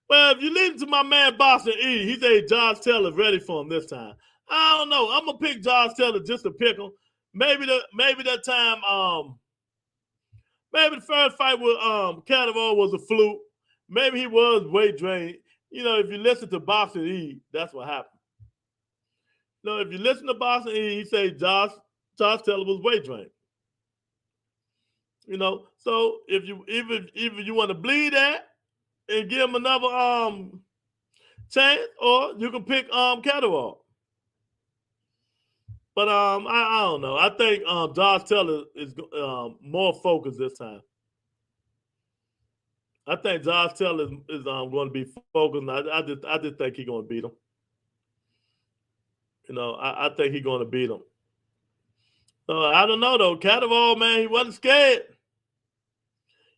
Well, if you listen to my man Boston E, he said Josh Taylor's ready for him this time. I don't know. I'm gonna pick Josh Taylor just to pick him. Maybe that time, maybe the first fight with Catterall was a fluke. Maybe he was weight drained. You know, if you listen to Boston E, that's what happened. You know, if you listen to Boston E, he said Josh Taylor was weight drained. You know, so if you want to bleed that and give him another chance, or you can pick Catterall. But I don't know. I think Josh Taylor is more focused this time. I think Josh Taylor is going to be focused. I just think he's going to beat him. You know, I think he's going to beat him. I don't know though. Catterall, man, he wasn't scared.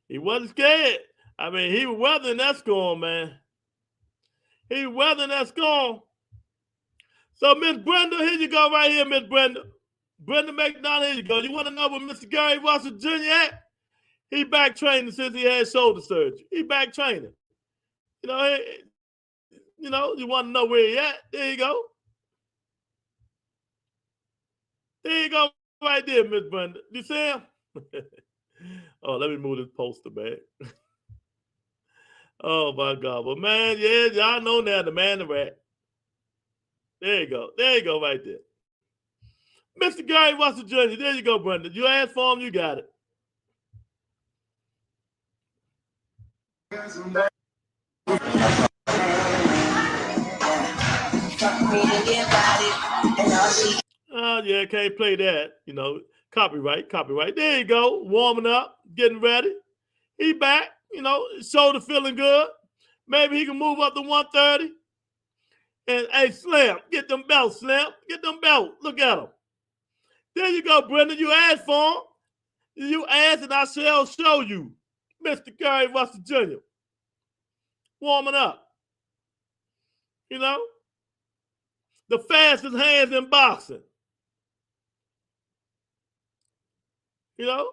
He wasn't scared. I mean, he was weathering that storm, man. He was weathering that storm. So, Miss Brenda, here you go right here, Miss Brenda. Brenda McDonald, here you go. You want to know where Mr. Gary Russell Jr. at? He back training since he had shoulder surgery. He back training. You know, you want to know where he at? There you go. There you go right there, Miss Brenda. You see him? Oh, let me move this poster back. Oh, my God. But, man, yeah, y'all know now the man, the rat. There you go. There you go right there. Mr. Gary Russell Jr., there you go, Brenda. You asked for him, you got it. Yeah, can't play that. You know, copyright. There you go. Warming up, getting ready. He back. You know, shoulder feeling good. Maybe he can move up to 130. And hey, Slim, get them belts, Slim. Get them belts. Look at them. There you go, Brendan. You asked for them. You asked, and I shall show you. Mr. Curry Russell Jr. Warming up. You know? The fastest hands in boxing. You know?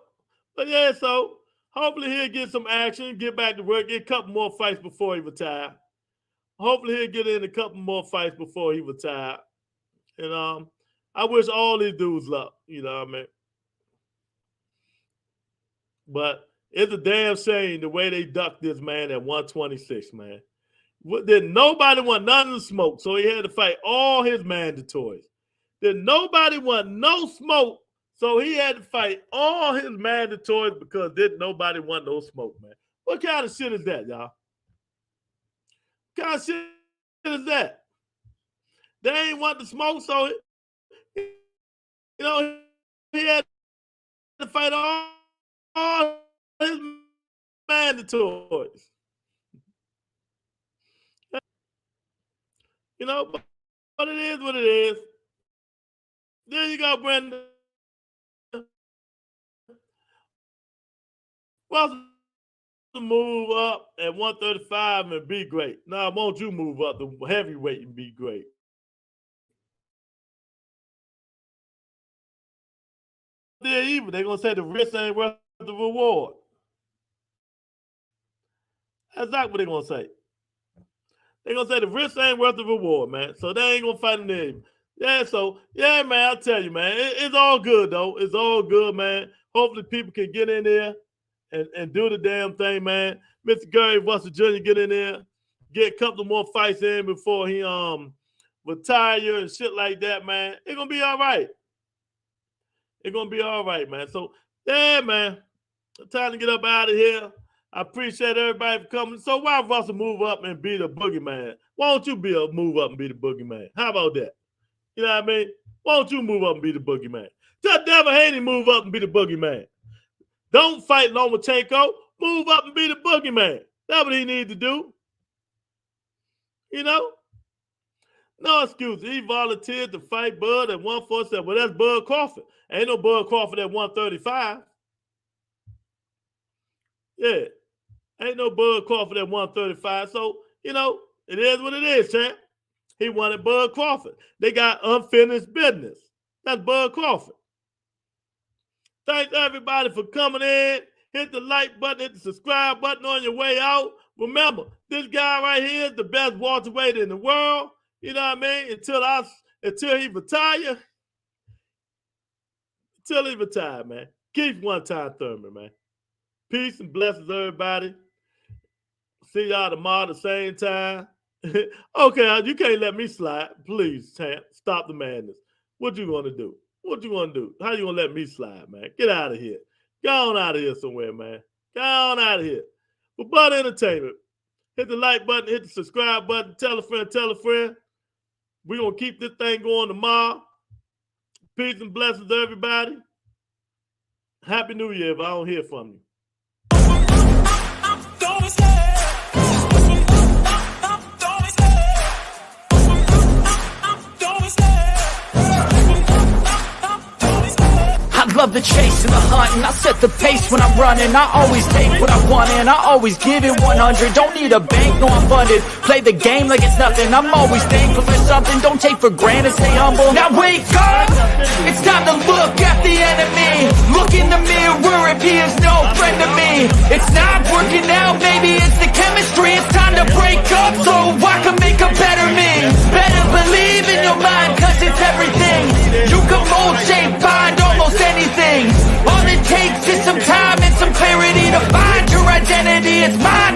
But yeah, so hopefully he'll get some action, get back to work, get a couple more fights before he retire. Hopefully he'll get in a couple more fights before he retire. And I wish all these dudes luck, you know what I mean? But it's a damn shame the way they ducked this man at 126, man. Did nobody want none of the smoke, so he had to fight all his mandatories. Did nobody want no smoke, so he had to fight all his mandatories because didn't nobody want no smoke, man. What kind of shit is that, y'all? What kind of shit is that? They ain't want the smoke, so you know he had to fight all his mandatories. You know, but it is what it is. There you go, Brendan. Russell move up at 135 and be great. Now, won't you move up to heavyweight and be great? They're even. They're going to say the risk ain't worth the reward. That's not what they're going to say. They're going to say the risk ain't worth the reward, man. So they ain't going to fight in there. Yeah, so, yeah, man, I'll tell you, man. It's all good, though. It's all good, man. Hopefully people can get in there and do the damn thing, man. Mr. Gary Russell Jr. get in there, get a couple more fights in before he retire and shit like that, man. It's going to be all right. It's going to be all right, man. So, yeah, man. Time to get up out of here. I appreciate everybody for coming. So why Russell move up and be the boogeyman? Why don't you move up and be the boogeyman? How about that? You know what I mean? Why don't you move up and be the boogeyman? Just Devin Haney move up and be the boogeyman. Don't fight Lomachenko. Move up and be the boogeyman. That's what he needs to do. You know? No excuse. He volunteered to fight Bud at 147. Well, that's Bud Crawford. Ain't no Bud Crawford at 135. Yeah. Ain't no Bud Crawford at 135. So, you know, it is what it is, champ. He wanted Bud Crawford. They got unfinished business. That's Bud Crawford. Thanks, everybody, for coming in. Hit the like button, hit the subscribe button on your way out. Remember, this guy right here is the best welterweight in the world. You know what I mean? Until he retire. Until he retire, man. Keep one-time Thurman, man. Peace and blessings, everybody. See y'all tomorrow at the same time. Okay, you can't let me slide. Please, champ. Stop the madness. What you gonna do? What you gonna do? How you gonna let me slide, man? Get out of here. Go on out of here somewhere, man. Go on out of here. For Bud Entertainment, hit the like button, hit the subscribe button, tell a friend, tell a friend. We're gonna keep this thing going tomorrow. Peace and blessings, everybody. Happy New Year if I don't hear from you. Love the chase and the hunt, and I set the pace when I'm running. I always take what I want and I always give it 100. Don't need a bank, no I'm funded. Play the game like it's nothing. I'm always thankful for something. Don't take for granted, stay humble. Now wake up, it's time to look at the enemy. Look in the mirror if he is no friend to me. It's not working out, maybe it's the chemistry. It's time to break up so I can make a better me. Better believe in your mind, cause it's everything. You can mold, shape, find almost anything. All it takes is some time and some clarity to find your identity. It's mine.